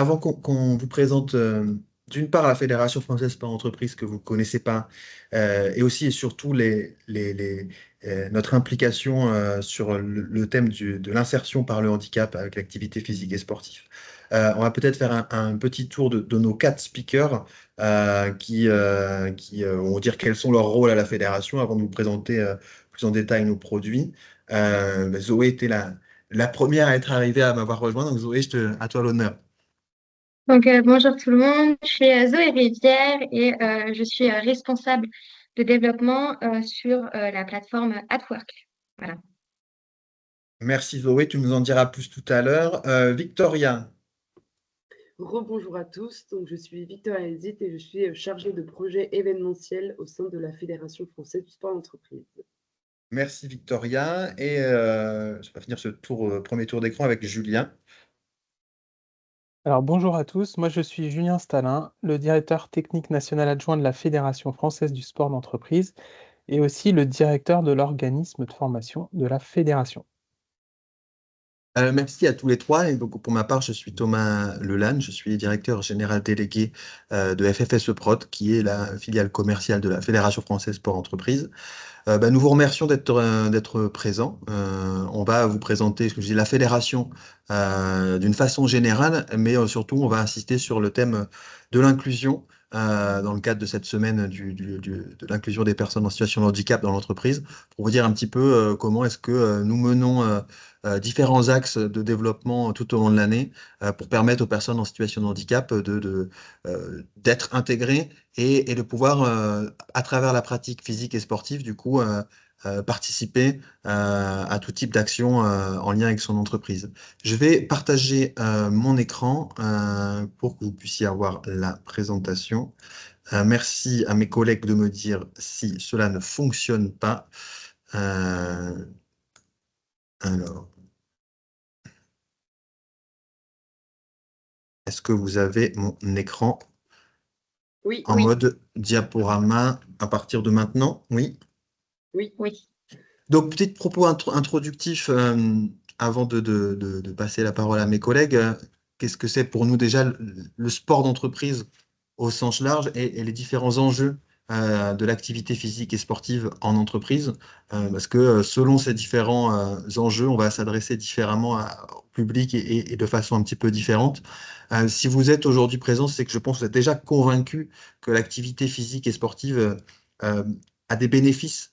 avant qu'on vous présente d'une part la Fédération française par entreprise que vous ne connaissez pas, et aussi et surtout notre implication sur le thème de l'insertion par le handicap avec l'activité physique et sportive. On va peut-être faire un petit tour de nos quatre speakers qui vont dire quels sont leurs rôles à la fédération avant de vous présenter plus en détail nos produits. Zoé était la première à être arrivée à m'avoir rejoint, donc Zoé, à toi l'honneur. Bonjour tout le monde, je suis Zoé Rivière et je suis responsable de développement sur la plateforme Atwork. Voilà. Merci Zoé, tu nous en diras plus tout à l'heure. Victoria, Rebonjour à tous, donc je suis Victoria Elzit et je suis chargée de projet événementiel au sein de la Fédération française du sport d'entreprise. merci Victoria. Et je vais finir ce premier tour d'écran avec Julien. Alors bonjour à tous, moi je suis Julien Stalin, le directeur technique national adjoint de la Fédération française du sport d'entreprise et aussi le directeur de l'organisme de formation de la fédération. Merci à tous les trois. Et donc, pour ma part, je suis Thomas Lelanne, je suis directeur général délégué de FFSE Prod, qui est la filiale commerciale de la Fédération française Sport Entreprise. Nous vous remercions d'être présents. On va vous présenter ce que je dis, la fédération d'une façon générale, mais surtout, on va insister sur le thème de l'inclusion dans le cadre de cette semaine de l'inclusion des personnes en situation de handicap dans l'entreprise, pour vous dire un petit peu comment est-ce que nous menons différents axes de développement tout au long de l'année pour permettre aux personnes en situation de handicap d'être intégrées et de pouvoir, à travers la pratique physique et sportive, du coup, participer à tout type d'action en lien avec son entreprise. Je vais partager mon écran pour que vous puissiez avoir la présentation. Merci à mes collègues de me dire si cela ne fonctionne pas. Euh, alors, est-ce que vous avez mon écran Oui, en mode diaporama à partir de maintenant? Oui. oui. Oui. Donc, petit propos introductif avant de passer la parole à mes collègues. Qu'est-ce que c'est pour nous déjà le sport d'entreprise au sens large et les différents enjeux de l'activité physique et sportive en entreprise? Parce que selon ces différents enjeux, on va s'adresser différemment au public et de façon un petit peu différente. Si vous êtes aujourd'hui présent, c'est que je pense que vous êtes déjà convaincu que l'activité physique et sportive euh, a des bénéfices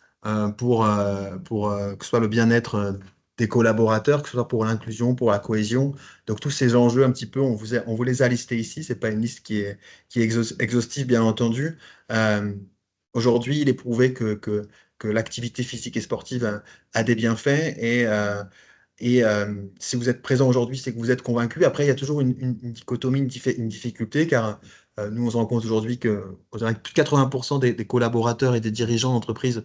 pour que ce soit le bien-être des collaborateurs, que ce soit pour l'inclusion, pour la cohésion. Donc tous ces enjeux un petit peu, on vous les a listés ici. C'est pas une liste qui est exhaustive, bien entendu. Euh, Aujourd'hui, il est prouvé que l'activité physique et sportive a des bienfaits et si vous êtes présent aujourd'hui, c'est que vous êtes convaincu. Après, il y a toujours une dichotomie, une difficulté, car nous, on se rend compte aujourd'hui que on dirait que plus de 80% des collaborateurs et des dirigeants d'entreprise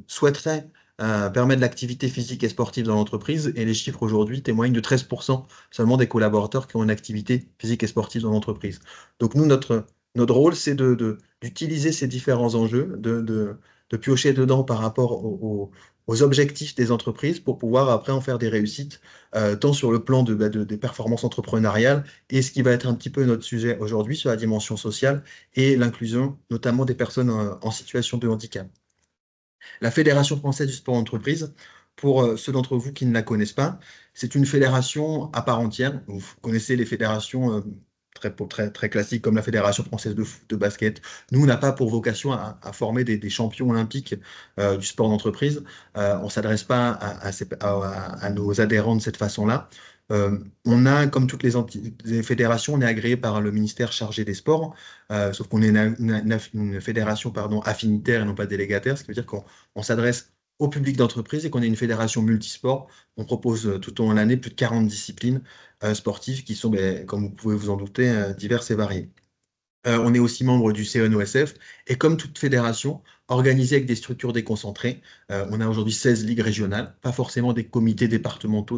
souhaiteraient permettre l'activité physique et sportive dans l'entreprise. Et les chiffres aujourd'hui témoignent de 13% seulement des collaborateurs qui ont une activité physique et sportive dans l'entreprise. Donc nous, notre rôle, c'est d'utiliser ces différents enjeux, de piocher dedans par rapport aux objectifs des entreprises pour pouvoir après en faire des réussites, tant sur le plan des performances entrepreneuriales et ce qui va être un petit peu notre sujet aujourd'hui sur la dimension sociale et l'inclusion, notamment des personnes en situation de handicap. La Fédération française du sport entreprise, pour ceux d'entre vous qui ne la connaissent pas, c'est une fédération à part entière. Vous connaissez les fédérations très classiques comme la Fédération française de foot, de basket. Nous, on n'a pas pour vocation à former des champions olympiques du sport d'entreprise. On ne s'adresse pas à nos adhérents de cette façon-là. On a, comme toutes les fédérations, on est agréé par le ministère chargé des sports, sauf qu'on est une fédération affinitaire et non pas délégataire, ce qui veut dire qu'on s'adresse au public d'entreprise et qu'on est une fédération multisport. On propose tout au long de l'année plus de 40 disciplines sportives qui sont, comme vous pouvez vous en douter, diverses et variées. On est aussi membre du CNOSF et comme toute fédération, organisée avec des structures déconcentrées, on a aujourd'hui 16 ligues régionales, pas forcément des comités départementaux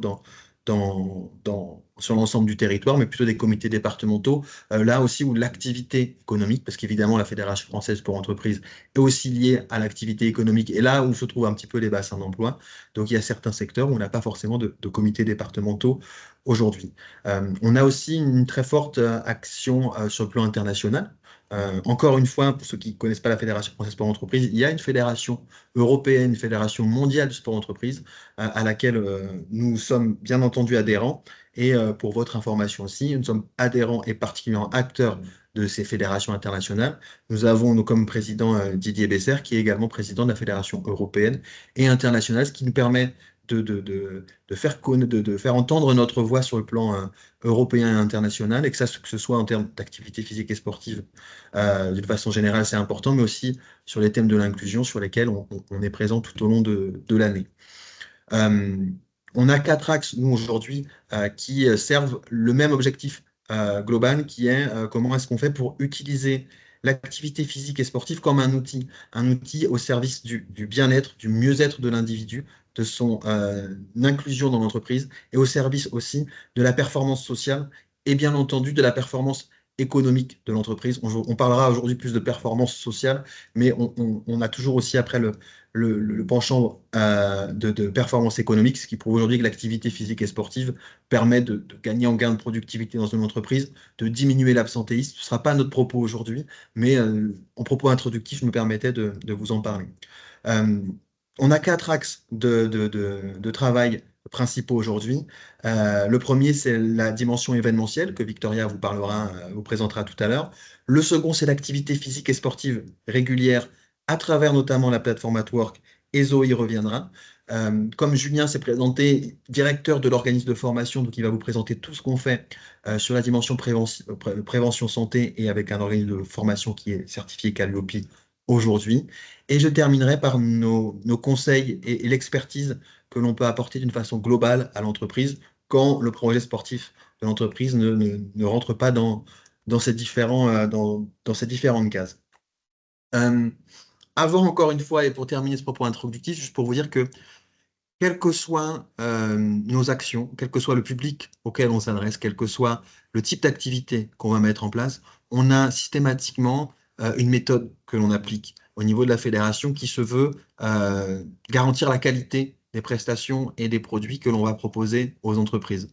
sur l'ensemble du territoire, mais plutôt des comités départementaux, là aussi où l'activité économique, parce qu'évidemment la Fédération française pour entreprises est aussi liée à l'activité économique, et là où se trouvent un petit peu les bassins d'emploi. Donc il y a certains secteurs où on n'a pas forcément de comités départementaux aujourd'hui. On a aussi une très forte action sur le plan international. Encore une fois, pour ceux qui ne connaissent pas la Fédération française pour l'entreprise, il y a une fédération européenne, une fédération mondiale du sport entreprise, à laquelle nous sommes bien entendu adhérents. Et pour votre information aussi, nous sommes adhérents et particulièrement acteurs de ces fédérations internationales. Nous avons comme président Didier Besser, qui est également président de la Fédération européenne et internationale, ce qui nous permet de faire entendre notre voix sur le plan européen et international, et que ce soit en termes d'activité physique et sportive, d'une façon générale, c'est important, mais aussi sur les thèmes de l'inclusion sur lesquels on est présent tout au long de l'année. On a 4 axes, nous, aujourd'hui, qui servent le même objectif global, qui est comment est-ce qu'on fait pour utiliser l'activité physique et sportive comme un outil au service du bien-être, du mieux-être de l'individu, de son inclusion dans l'entreprise, et au service aussi de la performance sociale, et bien entendu de la performance économique de l'entreprise. On parlera aujourd'hui plus de performance sociale, mais on a toujours aussi après le penchant de performance économique, ce qui prouve aujourd'hui que l'activité physique et sportive permet de gagner en gain de productivité dans une entreprise, de diminuer l'absentéisme. Ce ne sera pas notre propos aujourd'hui, mais en propos introductif, je me permettais de vous en parler. On a 4 axes de travail principaux aujourd'hui. Le premier, c'est la dimension événementielle que Victoria vous parlera, vous présentera tout à l'heure. Le second, c'est l'activité physique et sportive régulière à travers notamment la plateforme Atwork, et Zoé y reviendra. Comme Julien s'est présenté directeur de l'organisme de formation, donc il va vous présenter tout ce qu'on fait sur la dimension prévention santé et avec un organisme de formation qui est certifié Calliope aujourd'hui. Et je terminerai par nos conseils et l'expertise que l'on peut apporter d'une façon globale à l'entreprise quand le projet sportif de l'entreprise ne rentre pas dans ces différentes cases. Avant, encore une fois, et pour terminer ce propos introductif, juste pour vous dire que quelles que soient nos actions, quel que soit le public auquel on s'adresse, quel que soit le type d'activité qu'on va mettre en place, on a systématiquement une méthode que l'on applique au niveau de la fédération qui se veut garantir la qualité des prestations et des produits que l'on va proposer aux entreprises.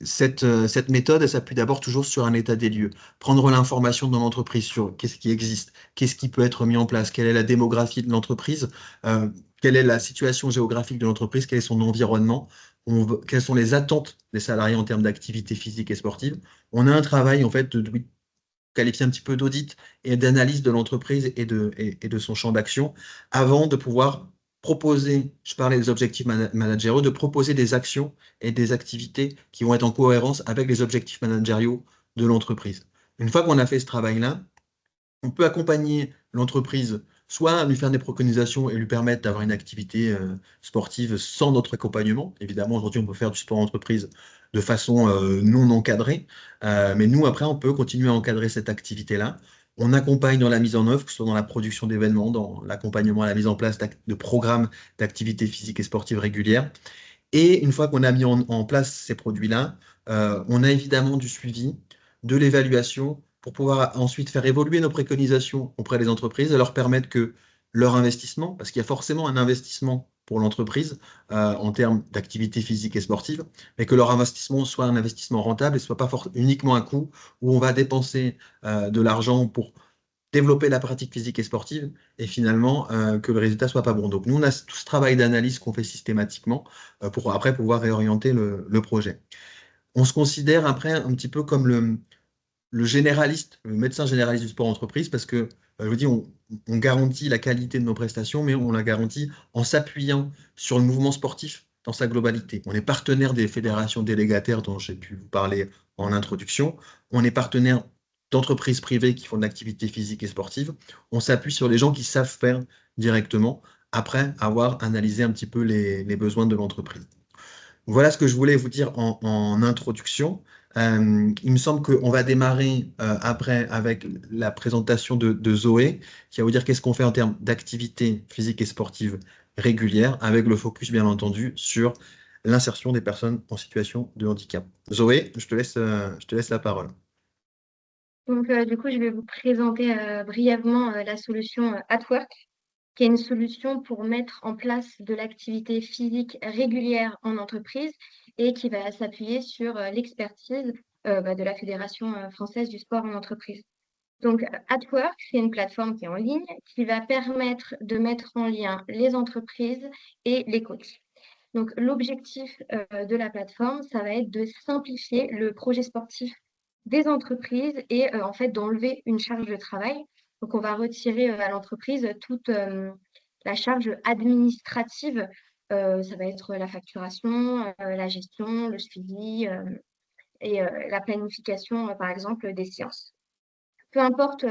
Cette méthode, elle s'appuie d'abord toujours sur un état des lieux. Prendre l'information dans l'entreprise sur qu'est-ce qui existe, qu'est-ce qui peut être mis en place, quelle est la démographie de l'entreprise, quelle est la situation géographique de l'entreprise, quel est son environnement, quelles sont les attentes des salariés en termes d'activité physique et sportive. On a un travail en fait de qualifier un petit peu d'audit et d'analyse de l'entreprise et de son champ d'action avant de pouvoir proposer, je parlais des objectifs managériaux, de proposer des actions et des activités qui vont être en cohérence avec les objectifs managériaux de l'entreprise. Une fois qu'on a fait ce travail-là, on peut accompagner l'entreprise, soit lui faire des préconisations et lui permettre d'avoir une activité sportive sans notre accompagnement. Évidemment, aujourd'hui, on peut faire du sport entreprise de façon non encadrée, mais nous, après, on peut continuer à encadrer cette activité-là. On accompagne dans la mise en œuvre, que ce soit dans la production d'événements, dans l'accompagnement à la mise en place de programmes d'activités physiques et sportives régulières. Et une fois qu'on a mis en place ces produits-là, on a évidemment du suivi, de l'évaluation, pour pouvoir ensuite faire évoluer nos préconisations auprès des entreprises et leur permettre que leur investissement, parce qu'il y a forcément un investissement pour l'entreprise en termes d'activité physique et sportive, mais que leur investissement soit un investissement rentable et ne soit pas uniquement un coût où on va dépenser de l'argent pour développer la pratique physique et sportive et finalement que le résultat soit pas bon. Donc nous, on a tout ce travail d'analyse qu'on fait systématiquement pour après pouvoir réorienter le projet. On se considère après un petit peu comme le généraliste, le médecin généraliste du sport entreprise, parce que, je vous dis, on garantit la qualité de nos prestations, mais on la garantit en s'appuyant sur le mouvement sportif dans sa globalité. On est partenaire des fédérations délégataires dont j'ai pu vous parler en introduction. On est partenaire d'entreprises privées qui font de l'activité physique et sportive. On s'appuie sur les gens qui savent faire directement, après avoir analysé un petit peu les besoins de l'entreprise. Voilà ce que je voulais vous dire en introduction. Il me semble qu'on va démarrer après avec la présentation de Zoé, qui va vous dire qu'est-ce qu'on fait en termes d'activité physique et sportive régulière, avec le focus bien entendu sur l'insertion des personnes en situation de handicap. Zoé, je te laisse la parole. Donc, du coup, je vais vous présenter brièvement la solution Atwork, qui est une solution pour mettre en place de l'activité physique régulière en entreprise et qui va s'appuyer sur l'expertise de la Fédération française du sport en entreprise. Donc, Atwork, c'est une plateforme qui est en ligne qui va permettre de mettre en lien les entreprises et les coachs. Donc, l'objectif de la plateforme, ça va être de simplifier le projet sportif des entreprises et en fait d'enlever une charge de travail. Donc, on va retirer à l'entreprise toute la charge administrative. Ça va être la facturation, la gestion, le suivi et la planification, par exemple, des séances. Peu importe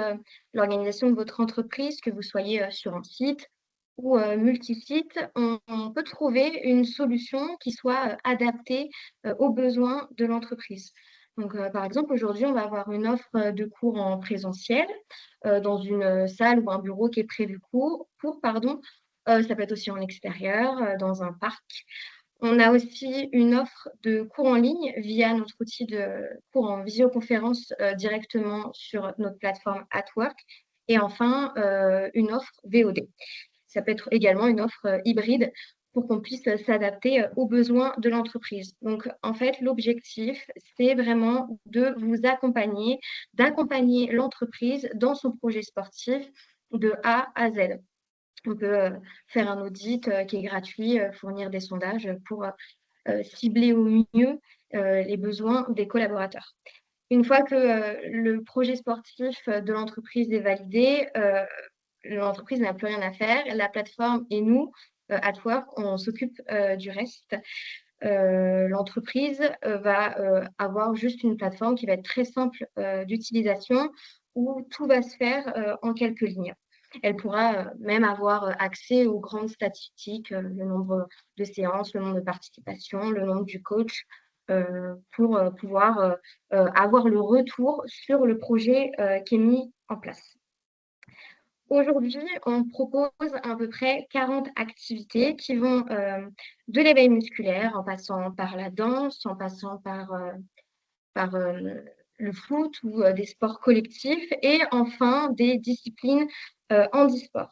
l'organisation de votre entreprise, que vous soyez sur un site ou multisite, on peut trouver une solution qui soit adaptée aux besoins de l'entreprise. Donc, par exemple, aujourd'hui, on va avoir une offre de cours en présentiel dans une salle ou un bureau qui est prévu pardon. Ça peut être aussi en extérieur, dans un parc. On a aussi une offre de cours en ligne via notre outil de cours en visioconférence directement sur notre plateforme Atwork. Et enfin, une offre VOD. Ça peut être également une offre hybride pour qu'on puisse s'adapter aux besoins de l'entreprise. Donc, en fait, l'objectif, c'est vraiment de vous accompagner, d'accompagner l'entreprise dans son projet sportif de A à Z. On peut faire un audit qui est gratuit, fournir des sondages pour cibler au mieux les besoins des collaborateurs. Une fois que le projet sportif de l'entreprise est validé, l'entreprise n'a plus rien à faire. La plateforme et nous, Atwork, on s'occupe du reste. L'entreprise va avoir juste une plateforme qui va être très simple d'utilisation où tout va se faire en quelques lignes. Elle pourra même avoir accès aux grandes statistiques, le nombre de séances, le nombre de participations, le nombre du coach, pour pouvoir avoir le retour sur le projet qui est mis en place. Aujourd'hui, on propose à peu près 40 activités qui vont de l'éveil musculaire en passant par la danse, en passant par le foot ou des sports collectifs et enfin des disciplines handisport.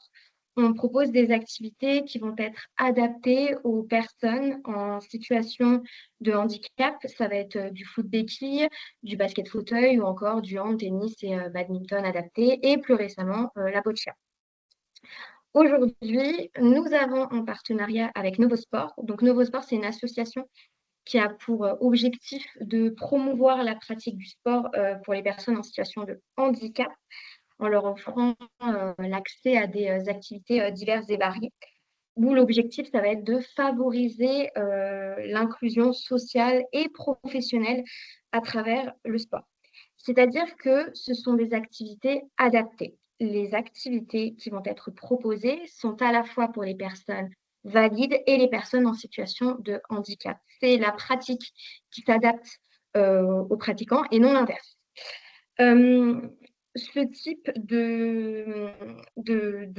On propose des activités qui vont être adaptées aux personnes en situation de handicap. Ça va être du foot béquille, du basket fauteuil ou encore du hand, tennis et badminton adapté et plus récemment la boccia. Aujourd'hui, nous avons un partenariat avec Novosport. Donc Novosport, c'est une association qui a pour objectif de promouvoir la pratique du sport pour les personnes en situation de handicap en leur offrant l'accès à des activités diverses et variées. D'où l'objectif, ça va être de favoriser l'inclusion sociale et professionnelle à travers le sport. C'est-à-dire que ce sont des activités adaptées. Les activités qui vont être proposées sont à la fois pour les personnes valides et les personnes en situation de handicap. C'est la pratique qui s'adapte aux pratiquants et non l'inverse. Ce type de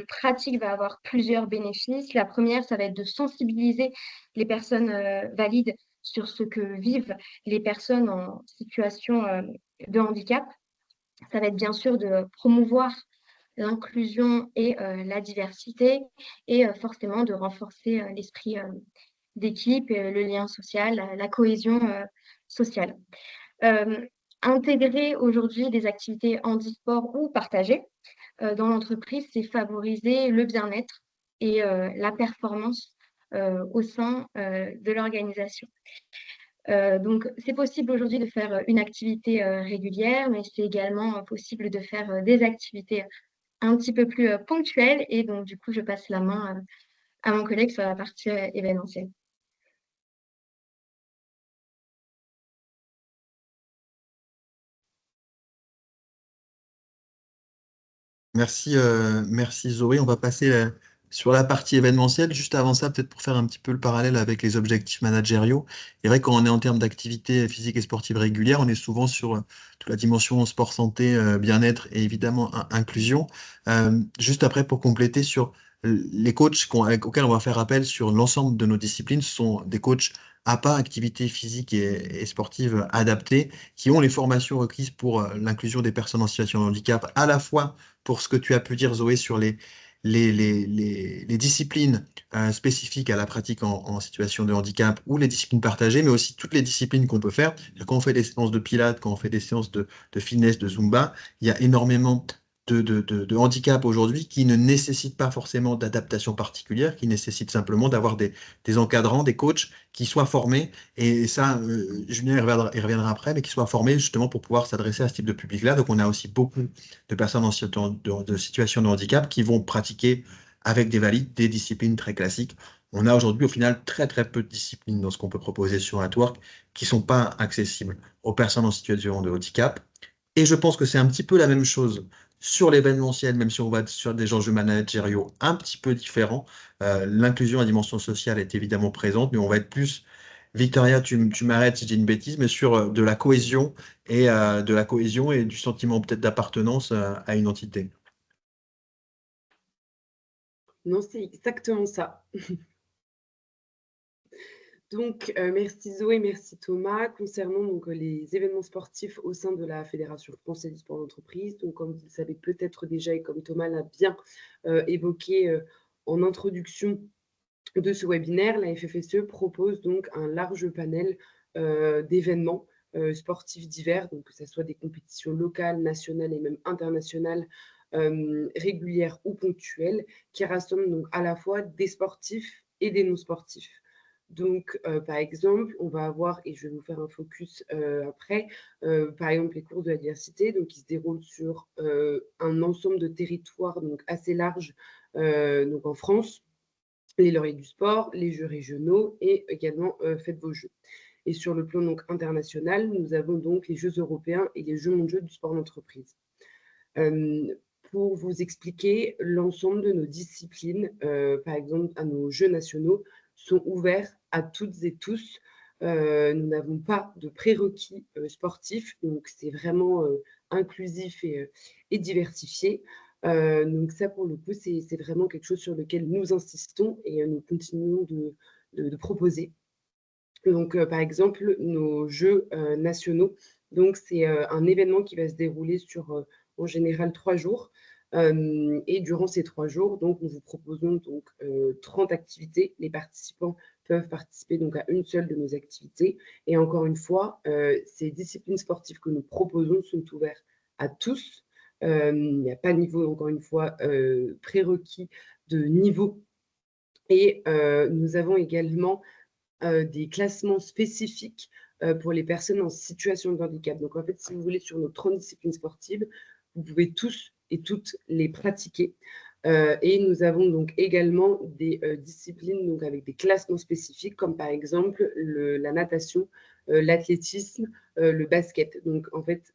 pratique va avoir plusieurs bénéfices. La première, ça va être de sensibiliser les personnes valides sur ce que vivent les personnes en situation de handicap. Ça va être bien sûr de promouvoir l'inclusion et la diversité et forcément de renforcer l'esprit d'équipe, le lien social, la cohésion sociale. Intégrer aujourd'hui des activités handisport ou partagées dans l'entreprise, c'est favoriser le bien-être et la performance au sein de l'organisation. Donc, c'est possible aujourd'hui de faire une activité régulière, mais c'est également possible de faire des activités un petit peu plus ponctuelles. Et donc, du coup, je passe la main à mon collègue sur la partie événementielle. Merci Zoé. On va passer sur la partie événementielle. Juste avant ça, peut-être pour faire un petit peu le parallèle avec les objectifs managériaux. C'est vrai, quand on est en termes d'activité physique et sportive régulière, on est souvent sur toute la dimension sport, santé, bien-être et évidemment inclusion. Juste après, pour compléter sur les coachs auxquels on va faire appel sur l'ensemble de nos disciplines, ce sont des coachs à part activités physiques et sportives adaptées, qui ont les formations requises pour l'inclusion des personnes en situation de handicap, à la fois pour ce que tu as pu dire, Zoé, sur les disciplines spécifiques à la pratique en situation de handicap ou les disciplines partagées, mais aussi toutes les disciplines qu'on peut faire. Quand on fait des séances de pilates, quand on fait des séances de fitness, de zumba, il y a énormément de handicap aujourd'hui qui ne nécessitent pas forcément d'adaptation particulière, qui nécessitent simplement d'avoir des encadrants, des coachs qui soient formés, et ça, Julien il reviendra après, mais qui soient formés justement pour pouvoir s'adresser à ce type de public-là. Donc on a aussi beaucoup de personnes en situation de handicap qui vont pratiquer avec des valides des disciplines très classiques. On a aujourd'hui au final très très peu de disciplines dans ce qu'on peut proposer sur Atwork qui ne sont pas accessibles aux personnes en situation de handicap. Et je pense que c'est un petit peu la même chose sur l'événementiel, même si on va sur des enjeux managériaux un petit peu différents. L'inclusion à dimension sociale est évidemment présente, mais on va être plus, Victoria, tu m'arrêtes si j'ai une bêtise, mais sur de la cohésion et du sentiment peut-être d'appartenance à une entité. Non, c'est exactement ça. Donc, merci Zoé, merci Thomas. Concernant donc, les événements sportifs au sein de la Fédération française du sport d'entreprise, donc comme vous le savez peut-être déjà et comme Thomas l'a bien évoqué en introduction de ce webinaire, la FFSE propose donc un large panel d'événements sportifs divers, donc que ce soit des compétitions locales, nationales et même internationales, régulières ou ponctuelles, qui rassemblent donc à la fois des sportifs et des non-sportifs. Donc, par exemple, on va avoir, et je vais vous faire un focus après, par exemple les courses de la diversité, donc qui se déroulent sur un ensemble de territoires donc assez large, donc en France, les lauriers du sport, les jeux régionaux et également Faites vos jeux. Et sur le plan donc international, nous avons donc les Jeux européens et les Jeux mondiaux du sport d'entreprise. Pour vous expliquer, l'ensemble de nos disciplines, par exemple à nos Jeux nationaux, sont ouverts à toutes et tous. Nous n'avons pas de prérequis sportifs, donc c'est vraiment inclusif et diversifié. Donc ça, pour le coup, c'est vraiment quelque chose sur lequel nous insistons et nous continuons de proposer. Donc, par exemple, nos Jeux nationaux, donc c'est un événement qui va se dérouler sur en général 3 jours. Et durant ces 3 jours, donc, nous vous proposons donc 30 activités. Les participants peuvent participer donc à une seule de nos activités. Et encore une fois, ces disciplines sportives que nous proposons sont ouvertes à tous. Il n'y a pas de niveau, encore une fois, prérequis de niveau. Et nous avons également des classements spécifiques pour les personnes en situation de handicap. Donc, en fait, si vous voulez, sur nos 30 disciplines sportives, vous pouvez tous et toutes les pratiquer. Et nous avons donc également des disciplines donc avec des classements spécifiques, comme par exemple la natation, l'athlétisme, le basket. Donc, en fait,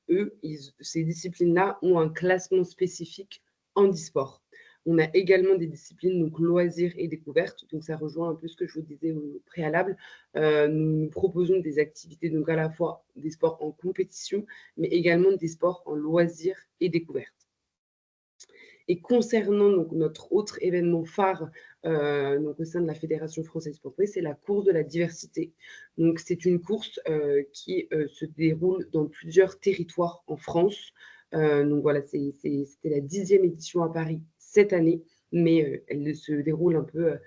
ces disciplines-là ont un classement spécifique handisport. On a également des disciplines, donc loisirs et découvertes. Donc, ça rejoint un peu ce que je vous disais au préalable. Nous proposons des activités, donc à la fois des sports en compétition, mais également des sports en loisirs et découvertes. Et concernant donc, notre autre événement phare donc, au sein de la Fédération française du sport, c'est la course de la diversité. Donc, c'est une course qui se déroule dans plusieurs territoires en France. Donc voilà, c'était la 10e édition à Paris cette année, mais elle se déroule un peu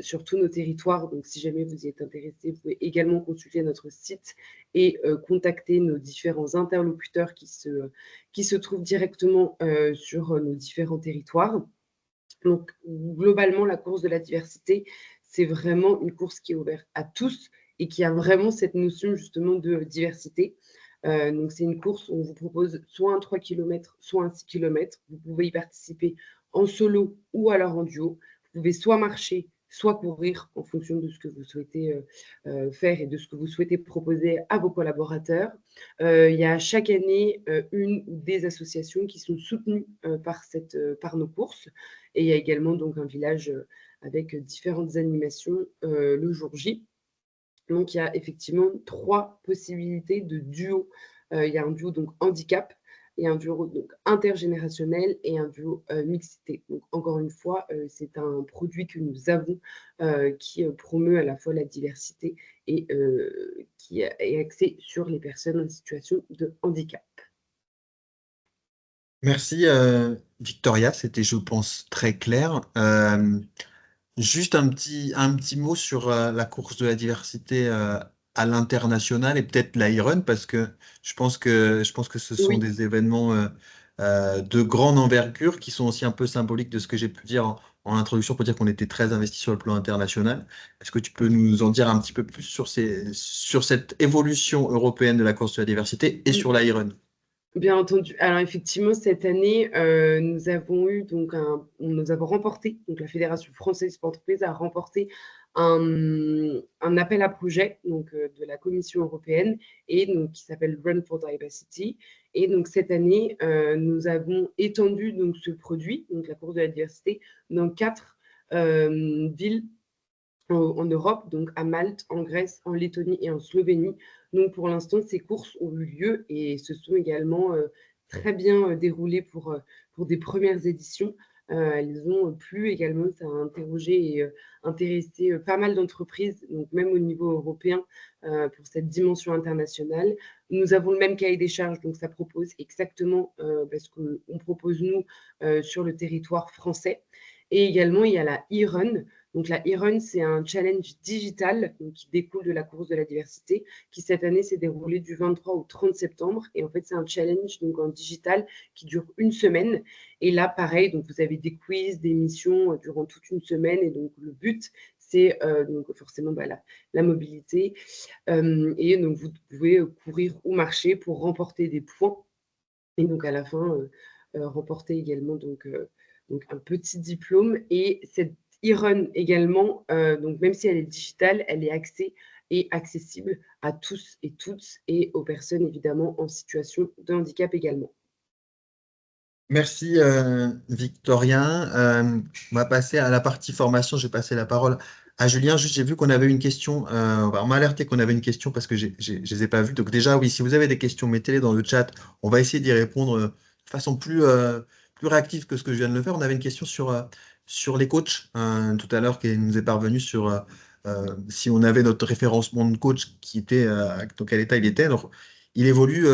sur tous nos territoires. Donc, si jamais vous y êtes intéressé, vous pouvez également consulter notre site et contacter nos différents interlocuteurs qui se trouvent directement sur nos différents territoires. Donc, globalement, la course de la diversité, c'est vraiment une course qui est ouverte à tous et qui a vraiment cette notion justement de diversité. Donc, c'est une course où on vous propose soit un 3 km, soit un 6 km. Vous pouvez y participer en solo ou alors en duo. Vous pouvez soit marcher, soit courir en fonction de ce que vous souhaitez faire et de ce que vous souhaitez proposer à vos collaborateurs. Il y a chaque année une ou des associations qui sont soutenues par nos courses. Et il y a également donc un village avec différentes animations le jour J. Donc, il y a effectivement 3 possibilités de duo. Il y a un duo donc handicap, et un duo donc intergénérationnel et un duo mixité. Donc encore une fois, c'est un produit que nous avons qui promeut à la fois la diversité et qui est axé sur les personnes en situation de handicap. Merci Victoria, c'était je pense très clair. Juste un petit mot sur la course de la diversité à l'international et peut-être l'Iron parce que je pense que ce sont Oui. des événements de grande envergure qui sont aussi un peu symboliques de ce que j'ai pu dire en introduction pour dire qu'on était très investi sur le plan international. Est-ce que tu peux nous en dire un petit peu plus sur sur cette évolution européenne de la course de la diversité et sur l'Iron? Bien entendu. Alors effectivement, cette année, nous avons eu donc nous avons remporté, donc la Fédération française pour l'entreprise a remporté un appel à projet donc, de la Commission européenne et donc qui s'appelle Run for Diversity. Et donc cette année, nous avons étendu donc ce produit, donc la course de la diversité, dans 4 villes en Europe, donc à Malte, en Grèce, en Lettonie et en Slovénie. Donc pour l'instant, ces courses ont eu lieu et se sont également très bien déroulées pour des premières éditions. Elles ont plu également, ça a interrogé et intéressé pas mal d'entreprises, donc même au niveau européen, pour cette dimension internationale. Nous avons le même cahier des charges, donc ça propose exactement ce qu'on propose nous sur le territoire français. Et également, il y a la e-run. Donc la e-run, c'est un challenge digital donc, qui découle de la course de la diversité, qui cette année s'est déroulé du 23 au 30 septembre. Et en fait, c'est un challenge donc, en digital qui dure une semaine. Et là, pareil, donc, vous avez des quiz, des missions durant toute une semaine. Et donc, le but, c'est donc forcément la mobilité. Et donc, vous pouvez courir ou marcher pour remporter des points. Et donc, à la fin, remporter également donc un petit diplôme. Et cette e-run également, donc même si elle est digitale, elle est axée et accessible à tous et toutes et aux personnes évidemment en situation de handicap également. Merci Victorien. On va passer à la partie formation. Je vais passer la parole à Julien. Juste, j'ai vu qu'on avait une question. On m'a alerté qu'on avait une question parce que je ne les ai pas vues. Donc déjà, oui, si vous avez des questions, mettez-les dans le chat. On va essayer d'y répondre de façon plus réactive que ce que je viens de le faire. On avait une question sur les coachs tout à l'heure qui nous est parvenue sur si on avait notre référencement de coach qui était dans quel état il était. Alors, il évolue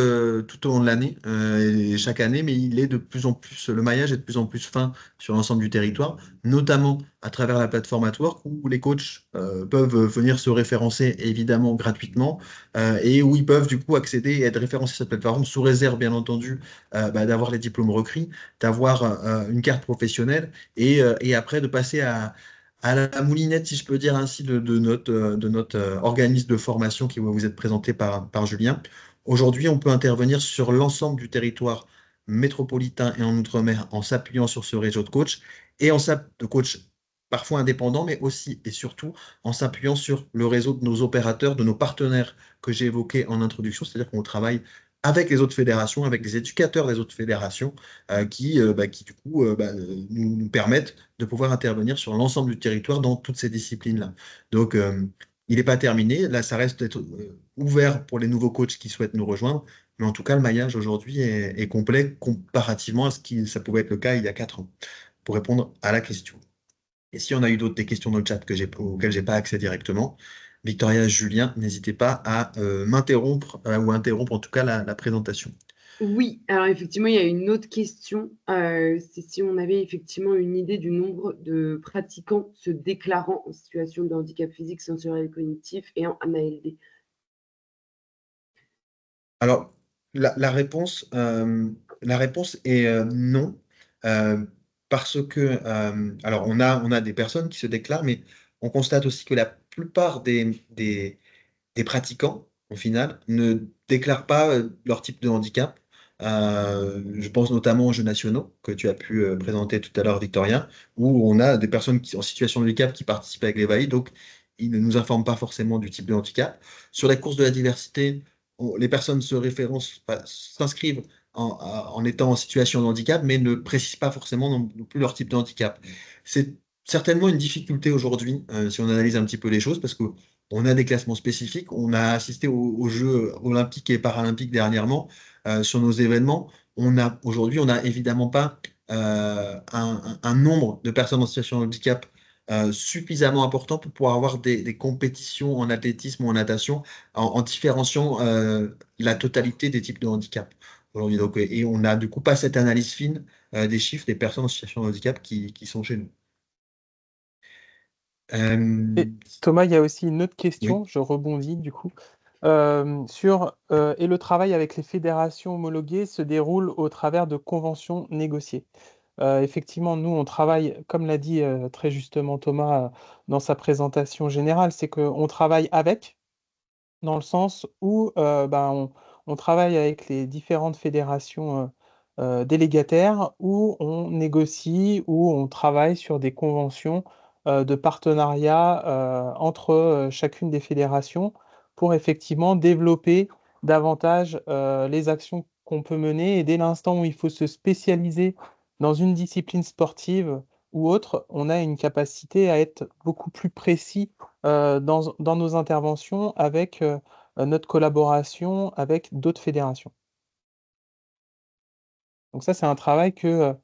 tout au long de l'année et chaque année, mais il est de plus en plus, le maillage est de plus en plus fin sur l'ensemble du territoire, notamment à travers la plateforme Atwork où les coachs peuvent venir se référencer évidemment gratuitement et où ils peuvent du coup accéder et être référencés sur cette plateforme sous réserve bien entendu d'avoir les diplômes requis, d'avoir une carte professionnelle et après de passer à la moulinette, si je peux dire ainsi, de notre organisme de formation qui va vous être présenté par Julien. Aujourd'hui, on peut intervenir sur l'ensemble du territoire métropolitain et en Outre-mer en s'appuyant sur ce réseau de coachs et de coachs parfois indépendants, mais aussi et surtout en s'appuyant sur le réseau de nos opérateurs, de nos partenaires que j'ai évoqués en introduction, c'est-à-dire qu'on travaille avec les autres fédérations, avec les éducateurs des autres fédérations qui du coup nous permettent de pouvoir intervenir sur l'ensemble du territoire dans toutes ces disciplines-là. Donc, il n'est pas terminé. Là, ça reste d'être ouvert pour les nouveaux coachs qui souhaitent nous rejoindre. Mais en tout cas, le maillage aujourd'hui est complet comparativement à ce qui ça pouvait être le cas il y a 4 ans, pour répondre à la question. Et si on a eu des questions dans le chat auxquelles je n'ai pas accès directement, Victoria, Julien, n'hésitez pas à m'interrompre ou interrompre en tout cas la présentation. Oui, alors effectivement, il y a une autre question. C'est si on avait effectivement une idée du nombre de pratiquants se déclarant en situation de handicap physique, sensoriel, cognitif et en ALD. Alors, la réponse est non, euh, parce que, alors, on a des personnes qui se déclarent, mais on constate aussi que la plupart des pratiquants, au final, ne déclarent pas leur type de handicap. Je pense notamment aux Jeux nationaux que tu as pu présenter tout à l'heure, Victorien, où on a des personnes en situation de handicap qui participent avec les valides, donc ils ne nous informent pas forcément du type de handicap. Sur les courses de la diversité, les personnes se référencent, s'inscrivent en étant en situation de handicap, mais ne précisent pas forcément non plus leur type de handicap. C'est certainement une difficulté aujourd'hui, si on analyse un petit peu les choses, parce que on a des classements spécifiques. On a assisté aux Jeux olympiques et paralympiques dernièrement sur nos événements. Aujourd'hui, on n'a évidemment pas un nombre de personnes en situation de handicap suffisamment important pour pouvoir avoir des compétitions en athlétisme ou en natation en différenciant la totalité des types de handicap aujourd'hui. Donc, et on n'a du coup pas cette analyse fine des chiffres des personnes en situation de handicap qui sont chez nous. Et Euh, Thomas, il y a aussi une autre question, oui. je rebondis du coup, et le travail avec les fédérations homologuées se déroule au travers de conventions négociées. Effectivement, nous, on travaille, comme l'a dit très justement Thomas dans sa présentation générale, c'est qu'on travaille avec, dans le sens où on travaille avec les différentes fédérations délégataires, où on négocie, où on travaille sur des conventions de partenariat entre chacune des fédérations pour effectivement développer davantage les actions qu'on peut mener. Et dès l'instant où il faut se spécialiser dans une discipline sportive ou autre, on a une capacité à être beaucoup plus précis dans nos interventions avec notre collaboration avec d'autres fédérations. Donc ça, c'est un travail que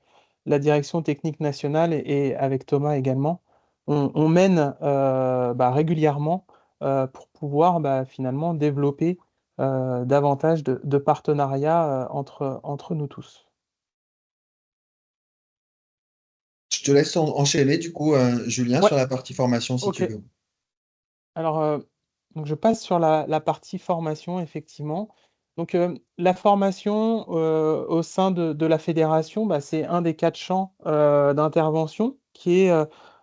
la direction technique nationale et avec Thomas également, on mène régulièrement pour pouvoir finalement développer davantage de partenariats entre nous tous. Je te laisse enchaîner du coup, Julien, Ouais, sur la partie formation si tu ok. veux. Alors, donc je passe sur la partie formation, effectivement. Donc, la formation au sein de la fédération, c'est un des 4 champs d'intervention qui est,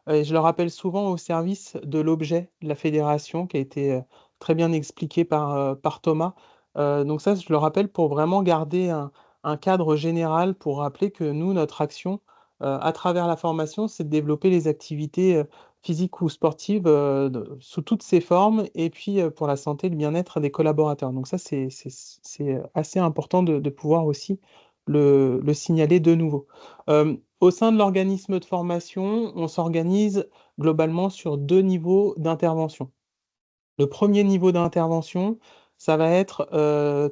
et je le rappelle souvent, au service de l'objet de la fédération, qui a été très bien expliqué par Thomas. Donc ça, je le rappelle pour vraiment garder un cadre général, pour rappeler que nous, notre action, à travers la formation, c'est de développer les activités physique ou sportive sous toutes ses formes, et puis pour la santé et le bien-être des collaborateurs. Donc ça, c'est assez important de pouvoir aussi le signaler de nouveau. Au sein de l'organisme de formation, on s'organise globalement sur 2 niveaux d'intervention. Le premier niveau d'intervention, ça va être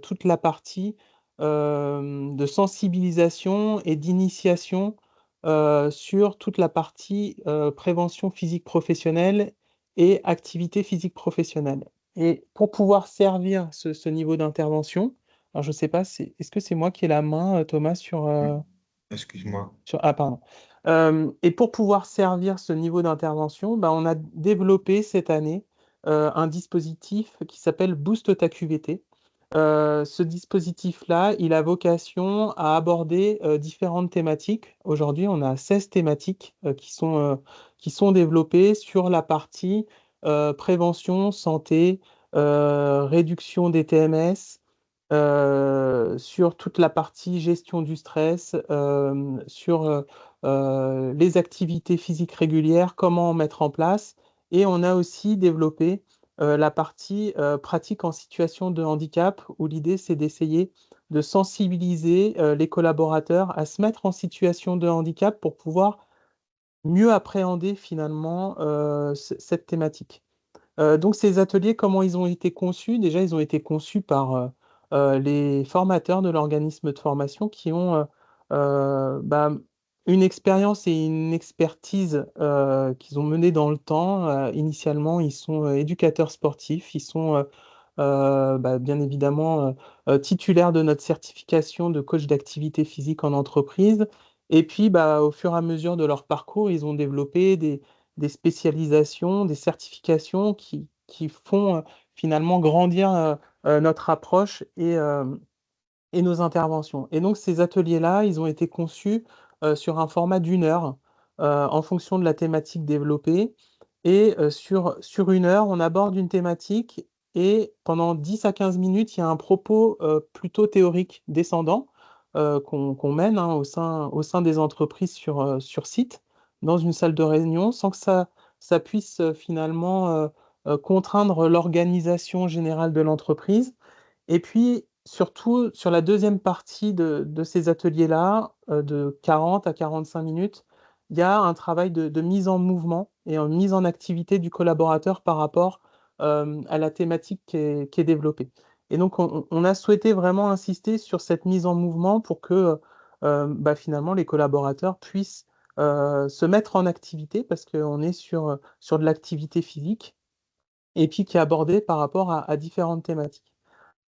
toute la partie de sensibilisation et d'initiation sur toute la partie prévention physique professionnelle et activité physique professionnelle. Et pour pouvoir servir ce niveau d'intervention, alors je ne sais pas, est-ce que c'est moi qui ai la main, Thomas, Excuse-moi. ah, pardon. Et pour pouvoir servir ce niveau d'intervention, on a développé cette année un dispositif qui s'appelle Boost ta QVT. Ce dispositif-là, il a vocation à aborder différentes thématiques. Aujourd'hui, on a 16 thématiques qui sont développées sur la partie prévention, santé, réduction des TMS, sur toute la partie gestion du stress, sur les activités physiques régulières, comment en mettre en place. Et on a aussi développé la partie pratique en situation de handicap, où l'idée, c'est d'essayer de sensibiliser les collaborateurs à se mettre en situation de handicap pour pouvoir mieux appréhender finalement cette thématique. Donc ces ateliers, comment ils ont été conçus? Déjà, ils ont été conçus par les formateurs de l'organisme de formation qui ont une expérience et une expertise qu'ils ont menée dans le temps. Initialement, ils sont éducateurs sportifs, ils sont bien évidemment titulaires de notre certification de coach d'activité physique en entreprise. Et puis, au fur et à mesure de leur parcours, ils ont développé des spécialisations, des certifications qui font finalement grandir notre approche et nos interventions. Et donc ces ateliers-là, ils ont été conçus sur un format d'une heure en fonction de la thématique développée. Et sur une heure, on aborde une thématique et pendant 10 à 15 minutes, il y a un propos plutôt théorique descendant qu'on mène au sein des entreprises sur site, dans une salle de réunion, sans que ça puisse finalement contraindre l'organisation générale de l'entreprise. Et puis, surtout, sur la deuxième partie de ces ateliers-là, de 40 à 45 minutes, il y a un travail de mise en mouvement et en mise en activité du collaborateur par rapport à la thématique qui est développée. Et donc, on a souhaité vraiment insister sur cette mise en mouvement pour que finalement les collaborateurs puissent se mettre en activité parce qu'on est sur de l'activité physique et puis qui est abordée par rapport à différentes thématiques.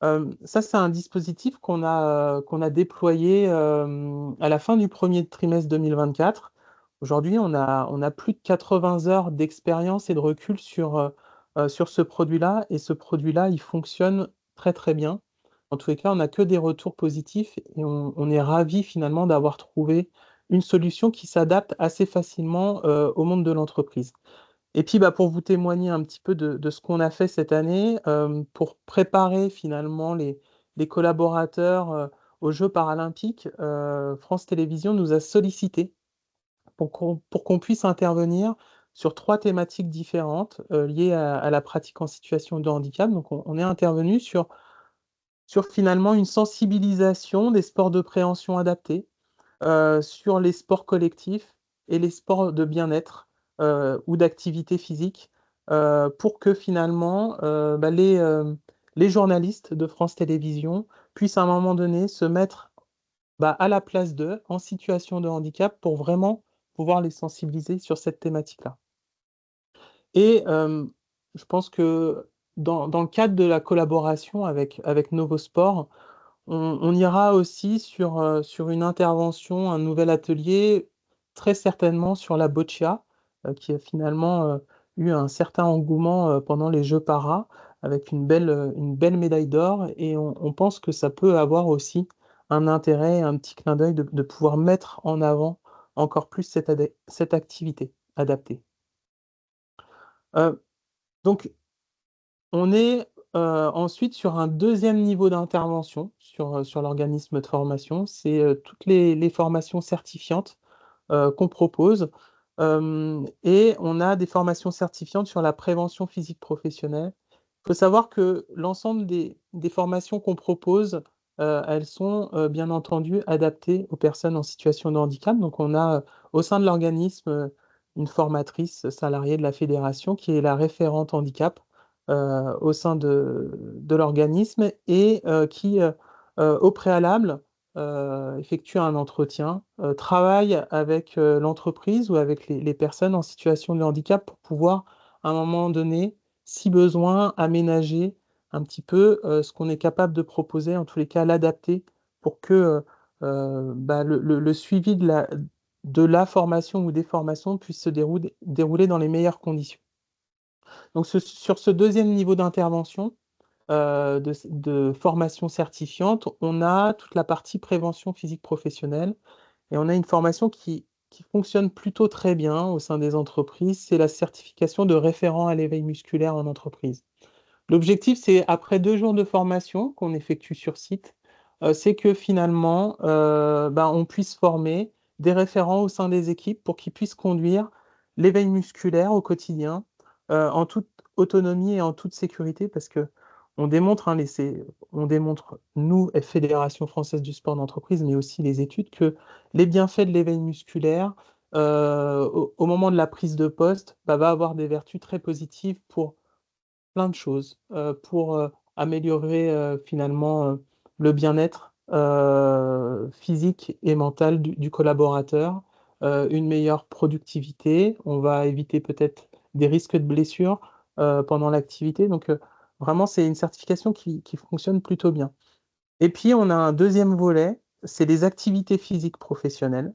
Ça, c'est un dispositif qu'on a déployé à la fin du premier trimestre 2024. Aujourd'hui, on a plus de 80 heures d'expérience et de recul sur ce produit-là. Et ce produit-là, il fonctionne très, très bien. En tous les cas, on n'a que des retours positifs et on est ravis finalement d'avoir trouvé une solution qui s'adapte assez facilement au monde de l'entreprise. Et puis, pour vous témoigner un petit peu de ce qu'on a fait cette année, pour préparer finalement les collaborateurs aux Jeux paralympiques, France Télévisions nous a sollicité pour qu'on puisse intervenir sur 3 thématiques différentes liées à la pratique en situation de handicap. Donc, on est intervenu sur finalement une sensibilisation des sports de préhension adaptés, sur les sports collectifs et les sports de bien-être ou d'activité physique pour que finalement les journalistes de France Télévisions puissent à un moment donné se mettre à la place d'eux en situation de handicap pour vraiment pouvoir les sensibiliser sur cette thématique-là. Et je pense que dans le cadre de la collaboration avec Novosport, on ira aussi sur une intervention, un nouvel atelier, très certainement sur la boccia, qui a finalement eu un certain engouement pendant les Jeux para, avec une belle médaille d'or. Et on pense que ça peut avoir aussi un intérêt, un petit clin d'œil de pouvoir mettre en avant encore plus cette activité adaptée. Donc, on est ensuite sur un deuxième niveau d'intervention sur l'organisme de formation. C'est toutes les formations certifiantes qu'on propose. Et on a des formations certifiantes sur la prévention physique professionnelle. Il faut savoir que l'ensemble des formations qu'on propose, elles sont bien entendu adaptées aux personnes en situation de handicap. Donc on a au sein de l'organisme une formatrice salariée de la fédération qui est la référente handicap au sein de l'organisme et qui, au préalable, effectue un entretien, travaille avec l'entreprise ou avec les personnes en situation de handicap pour pouvoir, à un moment donné, si besoin, aménager un petit peu ce qu'on est capable de proposer, en tous les cas l'adapter pour que le suivi de la formation ou des formations puisse se dérouler dans les meilleures conditions. Donc sur ce deuxième niveau d'intervention, de formation certifiante, on a toute la partie prévention physique professionnelle et on a une formation qui fonctionne plutôt très bien au sein des entreprises, c'est la certification de référent à l'éveil musculaire en entreprise. L'objectif, c'est après 2 jours de formation qu'on effectue sur site, c'est que finalement, on puisse former des référents au sein des équipes pour qu'ils puissent conduire l'éveil musculaire au quotidien, en toute autonomie et en toute sécurité parce qu'on démontre, on démontre, nous, Fédération française du sport d'entreprise, mais aussi les études, que les bienfaits de l'éveil musculaire, au moment de la prise de poste, va avoir des vertus très positives pour plein de choses pour améliorer finalement le bien-être physique et mental du collaborateur, une meilleure productivité. On va éviter peut-être des risques de blessures pendant l'activité. Donc, vraiment, c'est une certification qui fonctionne plutôt bien. Et puis, on a un deuxième volet, c'est les activités physiques professionnelles.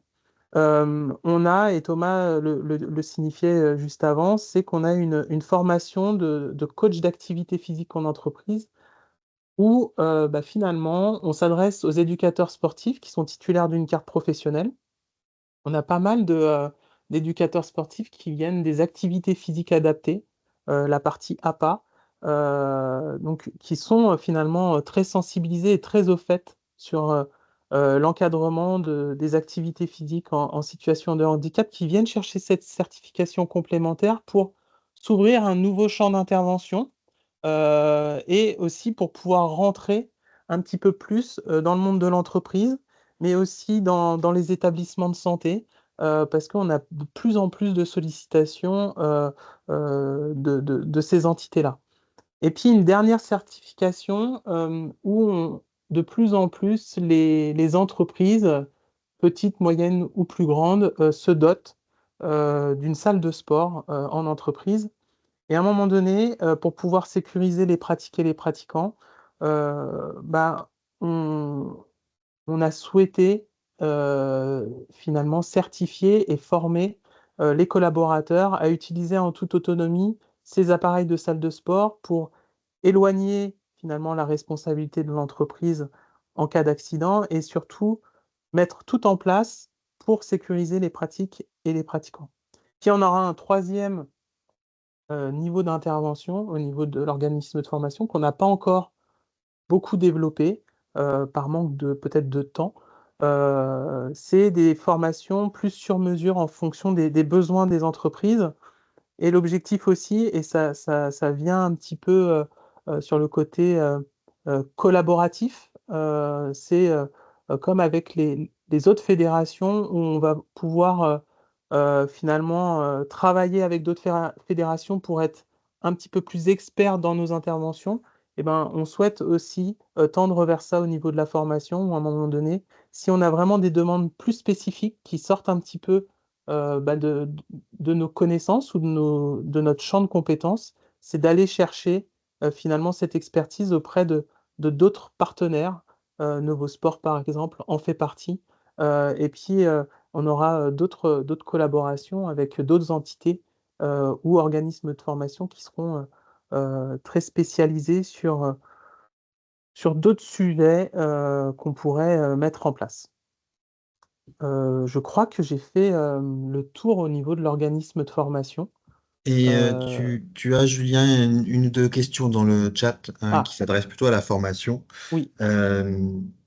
On a, et Thomas le signifiait juste avant, c'est qu'on a une formation de coach d'activité physique en entreprise où finalement on s'adresse aux éducateurs sportifs qui sont titulaires d'une carte professionnelle. On a pas mal d'éducateurs sportifs qui viennent des activités physiques adaptées, la partie APA, donc qui sont finalement très sensibilisés et très au fait sur l'encadrement des activités physiques en situation de handicap, qui viennent chercher cette certification complémentaire pour s'ouvrir un nouveau champ d'intervention et aussi pour pouvoir rentrer un petit peu plus dans le monde de l'entreprise, mais aussi dans les établissements de santé, parce qu'on a de plus en plus de sollicitations de ces entités-là. Et puis une dernière certification de plus en plus les entreprises, petites, moyennes ou plus grandes, se dotent d'une salle de sport en entreprise. Et à un moment donné, pour pouvoir sécuriser les pratiques et les pratiquants, bah, on, on a souhaité finalement certifier et former les collaborateurs à utiliser en toute autonomie ces appareils de salle de sport pour éloigner finalement la responsabilité de l'entreprise en cas d'accident et surtout mettre tout en place pour sécuriser les pratiques et les pratiquants. Puis on aura un troisième niveau d'intervention au niveau de l'organisme de formation qu'on n'a pas encore beaucoup développé par manque de peut-être de temps. C'est des formations plus sur mesure en fonction des besoins des entreprises. Et l'objectif aussi, et ça vient un petit peu sur le côté collaboratif, c'est comme avec les autres fédérations où on va pouvoir finalement travailler avec d'autres fédérations pour être un petit peu plus expert dans nos interventions. Eh ben, on souhaite aussi tendre vers ça au niveau de la formation, où à un moment donné, si on a vraiment des demandes plus spécifiques qui sortent un petit peu bah, de nos connaissances ou de notre champ de compétences, c'est d'aller chercher finalement cette expertise auprès de d'autres partenaires. Novosport, par exemple, en fait partie. Et puis, on aura d'autres collaborations avec d'autres entités ou organismes de formation qui seront très spécialisés sur d'autres sujets qu'on pourrait mettre en place. Je crois que j'ai fait le tour au niveau de l'organisme de formation. Et Euh, tu as, Julien, une ou deux questions dans le chat qui Ah, s'adressent plutôt à la formation, oui.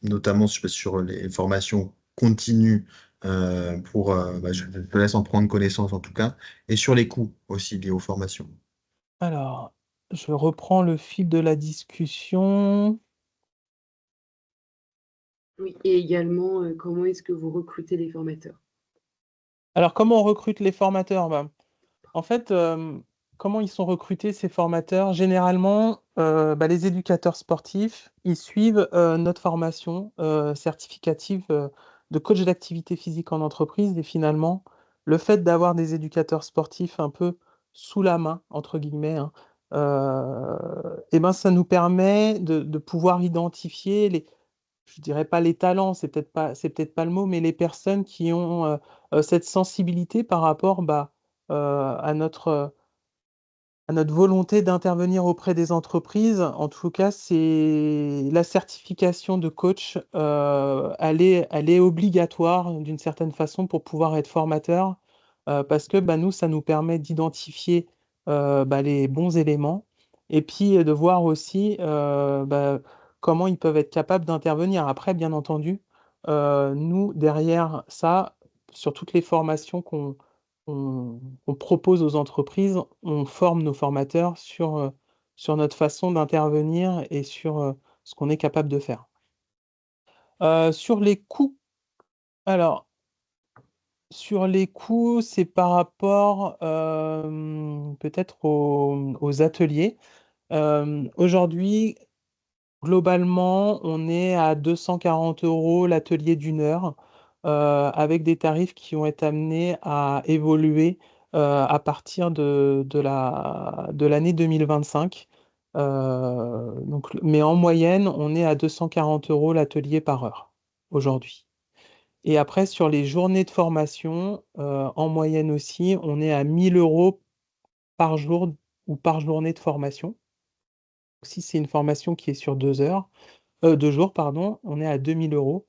notamment sur les formations continues je te laisse en prendre connaissance en tout cas, et sur les coûts aussi liés aux formations. Alors, je reprends le fil de la discussion. Oui, et également, comment est-ce que vous recrutez les formateurs? Alors, comment on recrute les formateurs? Bah, en fait, comment ils sont recrutés, ces formateurs? Généralement, bah, les éducateurs sportifs, ils suivent notre formation certificative de coach d'activité physique en entreprise. Et finalement, le fait d'avoir des éducateurs sportifs un peu sous la main, entre guillemets, hein, eh ben, ça nous permet de pouvoir identifier je dirais pas les talents, c'est peut-être pas le mot, mais les personnes qui ont cette sensibilité par rapport bah, à notre volonté d'intervenir auprès des entreprises. En tout cas, c'est la certification de coach, elle est obligatoire d'une certaine façon pour pouvoir être formateur, parce que bah, nous, ça nous permet d'identifier bah, les bons éléments et puis de voir aussi bah, comment ils peuvent être capables d'intervenir. Après, bien entendu, nous, derrière ça, sur toutes les formations qu'on propose aux entreprises, on forme nos formateurs sur notre façon d'intervenir et sur ce qu'on est capable de faire. Sur les coûts, alors, sur les coûts, c'est par rapport peut-être aux ateliers. Aujourd'hui, globalement, on est à 240 € l'atelier d'une heure, avec des tarifs qui vont être amenés à évoluer à partir de l'année 2025. Mais en moyenne, on est à 240 € l'atelier par heure aujourd'hui. Et après, sur les journées de formation, en moyenne aussi, on est à 1 000 € par jour ou par journée de formation. Si c'est une formation qui est sur 2 heures, 2 jours, pardon, on est à 2 000 €.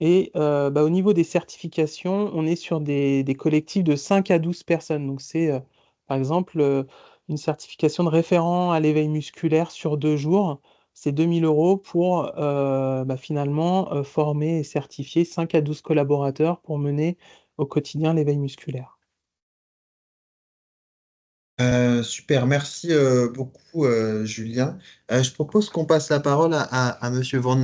Et bah, au niveau des certifications, on est sur des collectifs de 5 à 12 personnes. Donc c'est, par exemple, une certification de référent à l'éveil musculaire sur 2 jours. C'est 2 000 € pour bah, finalement former et certifier 5 à 12 collaborateurs pour mener au quotidien l'éveil musculaire. Super, merci beaucoup Julien. Je propose qu'on passe la parole à Monsieur Van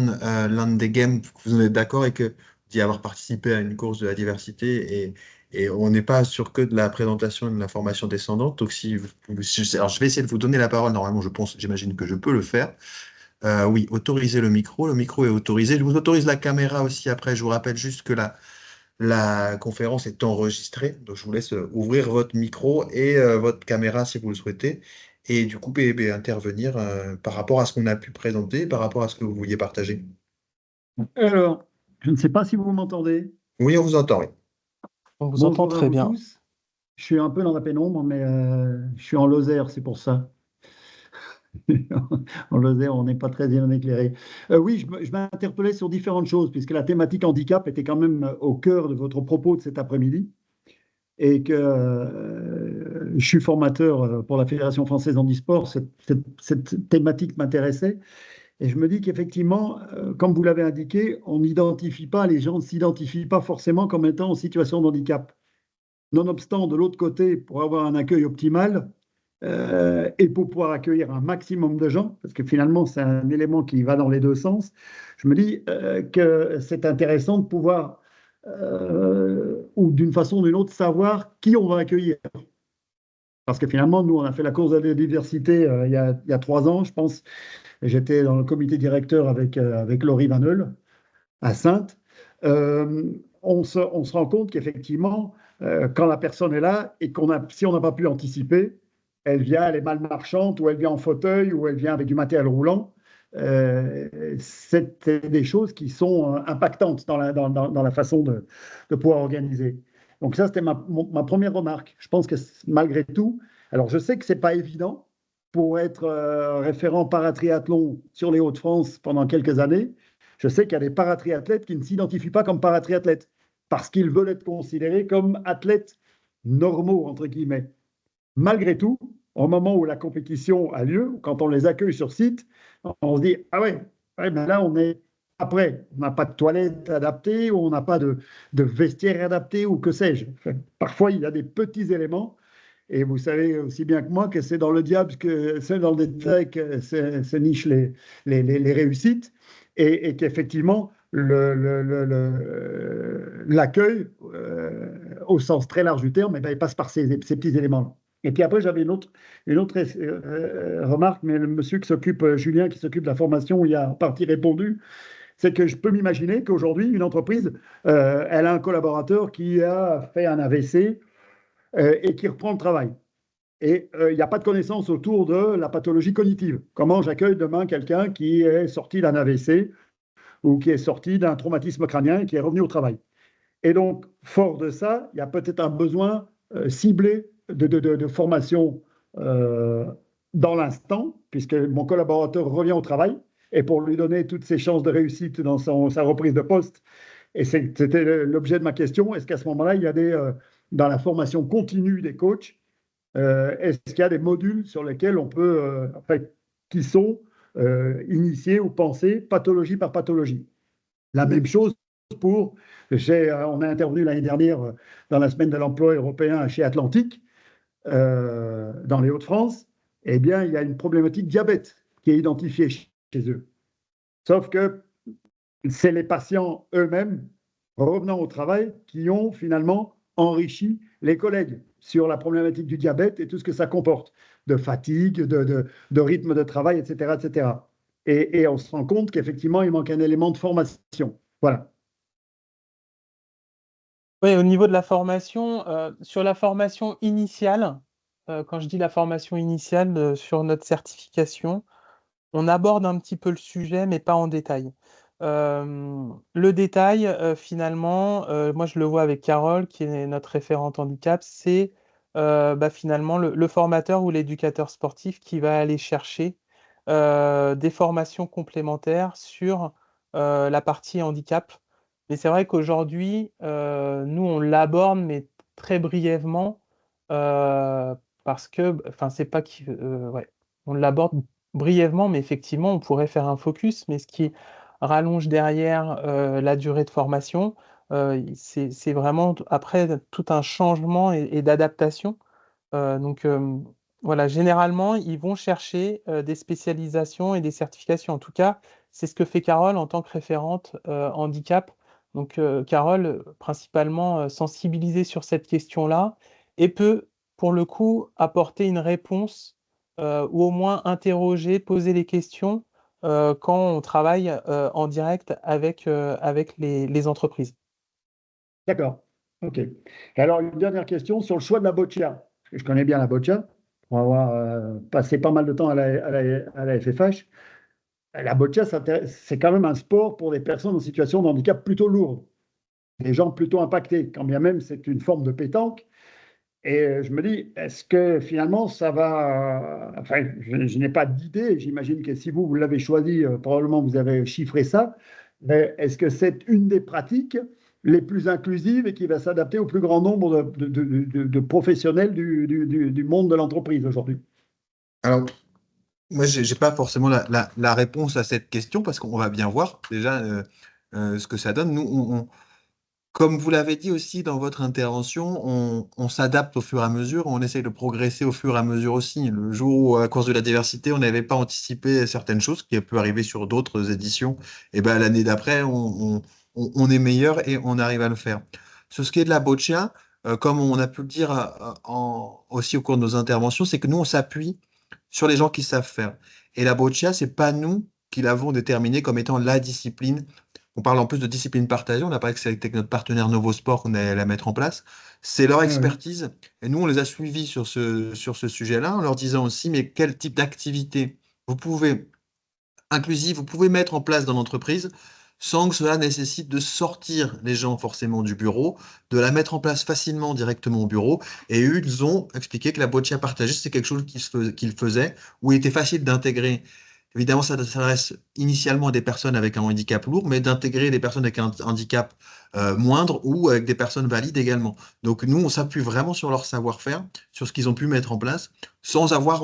Landegem, que vous en êtes d'accord et que d'y avoir participé à une course de la diversité Et on n'est pas sur que de la présentation et de l'information descendante. Donc, alors, je vais essayer de vous donner la parole. Normalement, j'imagine que je peux le faire. Oui, autoriser le micro. Le micro est autorisé. Je vous autorise la caméra aussi après. Je vous rappelle juste que la conférence est enregistrée. Donc, je vous laisse ouvrir votre micro et votre caméra si vous le souhaitez. Et du coup, intervenir par rapport à ce qu'on a pu présenter, par rapport à ce que vous vouliez partager. Alors, je ne sais pas si vous m'entendez. Oui, on vous entend. Oui. On vous entend Bonjour à très vous bien. tous. Je suis un peu dans la pénombre, mais je suis en Lozère, c'est pour ça. En Lozère, on n'est pas très bien éclairé. Oui, je m'interpellais sur différentes choses, puisque la thématique handicap était quand même au cœur de votre propos de cet après-midi, et que je suis formateur pour la Fédération française handisport. Cette thématique m'intéressait. Et je me dis qu'effectivement, comme vous l'avez indiqué, on n'identifie pas, les gens ne s'identifient pas forcément comme étant en situation de handicap. Nonobstant, de l'autre côté, pour avoir un accueil optimal et pour pouvoir accueillir un maximum de gens, parce que finalement, c'est un élément qui va dans les deux sens, je me dis que c'est intéressant de pouvoir, ou d'une façon ou d'une autre, savoir qui on va accueillir. Parce que finalement, nous, on a fait la course de la diversité il y a 3 ans, je pense. J'étais dans le comité directeur avec Laurie Vanneul à Saintes. Euh, on se rend compte qu'effectivement, quand la personne est là et si on n'a pas pu anticiper, elle vient, elle est mal marchande, ou elle vient en fauteuil, ou elle vient avec du matériel roulant. C'est des choses qui sont impactantes dans la façon de pouvoir organiser. Donc ça, c'était ma première remarque. Je pense que malgré tout, alors je sais que c'est pas évident pour être référent paratriathlon sur les Hauts-de-France pendant quelques années. Je sais qu'il y a des paratriathlètes qui ne s'identifient pas comme paratriathlètes parce qu'ils veulent être considérés comme athlètes normaux, entre guillemets. Malgré tout, au moment où la compétition a lieu, quand on les accueille sur site, on se dit « Ah ouais, mais là, on est après. On n'a pas de toilettes adaptées, ou on n'a pas de vestiaire adapté, ou que sais-je. » Parfois, il y a des petits éléments. Et vous savez aussi bien que moi que c'est dans le diable, que c'est dans le détail que se nichent les réussites, et qu'effectivement, l'accueil, au sens très large du terme, il passe par ces petits éléments-là. Et puis après, j'avais une autre remarque, mais le monsieur qui s'occupe, Julien, qui s'occupe de la formation, il a en partie répondu, c'est que je peux m'imaginer qu'aujourd'hui, une entreprise, elle a un collaborateur qui a fait un AVC et qui reprend le travail. Et il n'y a pas de connaissance autour de la pathologie cognitive. Comment j'accueille demain quelqu'un qui est sorti d'un AVC ou qui est sorti d'un traumatisme crânien et qui est revenu au travail? Et donc, fort de ça, il y a peut-être un besoin ciblé de formation dans l'instant, puisque mon collaborateur revient au travail, et pour lui donner toutes ses chances de réussite dans sa reprise de poste. Et c'était l'objet de ma question. Est-ce qu'à ce moment-là, il y a dans la formation continue des coachs, est-ce qu'il y a des modules sur lesquels on peut, qui sont initiés ou pensés pathologie par pathologie? La même chose pour, on a intervenu l'année dernière dans la semaine de l'emploi européen chez Atlantique, dans les Hauts-de-France. Eh bien, il y a une problématique diabète qui est identifiée chez eux. Sauf que c'est les patients eux-mêmes, revenant au travail, qui ont finalement enrichi les collègues sur la problématique du diabète et tout ce que ça comporte, de fatigue, de rythme de travail, etc., etc. Et on se rend compte qu'effectivement, il manque un élément de formation. Voilà. Oui, au niveau de la formation, sur la formation initiale, quand je dis la formation initiale sur notre certification, on aborde un petit peu le sujet, mais pas en détail. Le détail, finalement, moi je le vois avec Carole, qui est notre référente handicap, c'est finalement le formateur ou l'éducateur sportif qui va aller chercher des formations complémentaires sur la partie handicap. Mais c'est vrai qu'aujourd'hui, nous, on l'aborde, mais très brièvement, parce que, enfin, c'est pas qui, ouais, on l'aborde brièvement, mais effectivement, on pourrait faire un focus, mais ce qui rallonge derrière la durée de formation, c'est vraiment après tout un changement et d'adaptation. Donc voilà, généralement, ils vont chercher des spécialisations et des certifications. En tout cas, c'est ce que fait Carole en tant que référente handicap Donc, Carole, principalement sensibilisée sur cette question-là et peut, pour le coup, apporter une réponse ou au moins interroger, poser des questions quand on travaille en direct avec les entreprises. D'accord. OK. Et alors, une dernière question sur le choix de la boccia. Parce que je connais bien la boccia, pour avoir passé pas mal de temps à la FFH. La boccia, c'est quand même un sport pour des personnes en situation de handicap plutôt lourd, des gens plutôt impactés, quand bien même c'est une forme de pétanque. Et je me dis, est-ce que finalement ça va. Enfin, je n'ai pas d'idée. J'imagine que si vous l'avez choisi, probablement vous avez chiffré ça. Mais est-ce que c'est une des pratiques les plus inclusives et qui va s'adapter au plus grand nombre de professionnels du monde de l'entreprise aujourd'hui? Alors, moi, je n'ai pas forcément la réponse à cette question parce qu'on va bien voir déjà ce que ça donne. Nous, comme vous l'avez dit aussi dans votre intervention, on s'adapte au fur et à mesure, on essaye de progresser au fur et à mesure aussi. Le jour où, à cause de la diversité, on n'avait pas anticipé certaines choses qui peuvent arriver sur d'autres éditions, et ben l'année d'après, on est meilleur et on arrive à le faire. Sur ce qui est de la boccia, comme on a pu le dire aussi au cours de nos interventions, c'est que nous, on s'appuie sur les gens qui savent faire. Et la boccia, c'est pas nous qui l'avons déterminé comme étant la discipline. On parle en plus de discipline partagée. On a parlé que c'est avec notre partenaire Novosport qu'on allait la mettre en place. C'est leur Oui, oui. expertise. Et nous, on les a suivis sur ce sujet-là en leur disant aussi, mais quel type d'activité vous pouvez, inclusive, vous pouvez mettre en place dans l'entreprise sans que cela nécessite de sortir les gens forcément du bureau, de la mettre en place facilement directement au bureau. Et eux, ils ont expliqué que la boccia partagée, c'est quelque chose qu'ils faisaient, où il était facile d'intégrer. Évidemment, ça s'adresse initialement à des personnes avec un handicap lourd, mais d'intégrer des personnes avec un handicap moindre ou avec des personnes valides également. Donc nous, on s'appuie vraiment sur leur savoir-faire, sur ce qu'ils ont pu mettre en place, sans avoir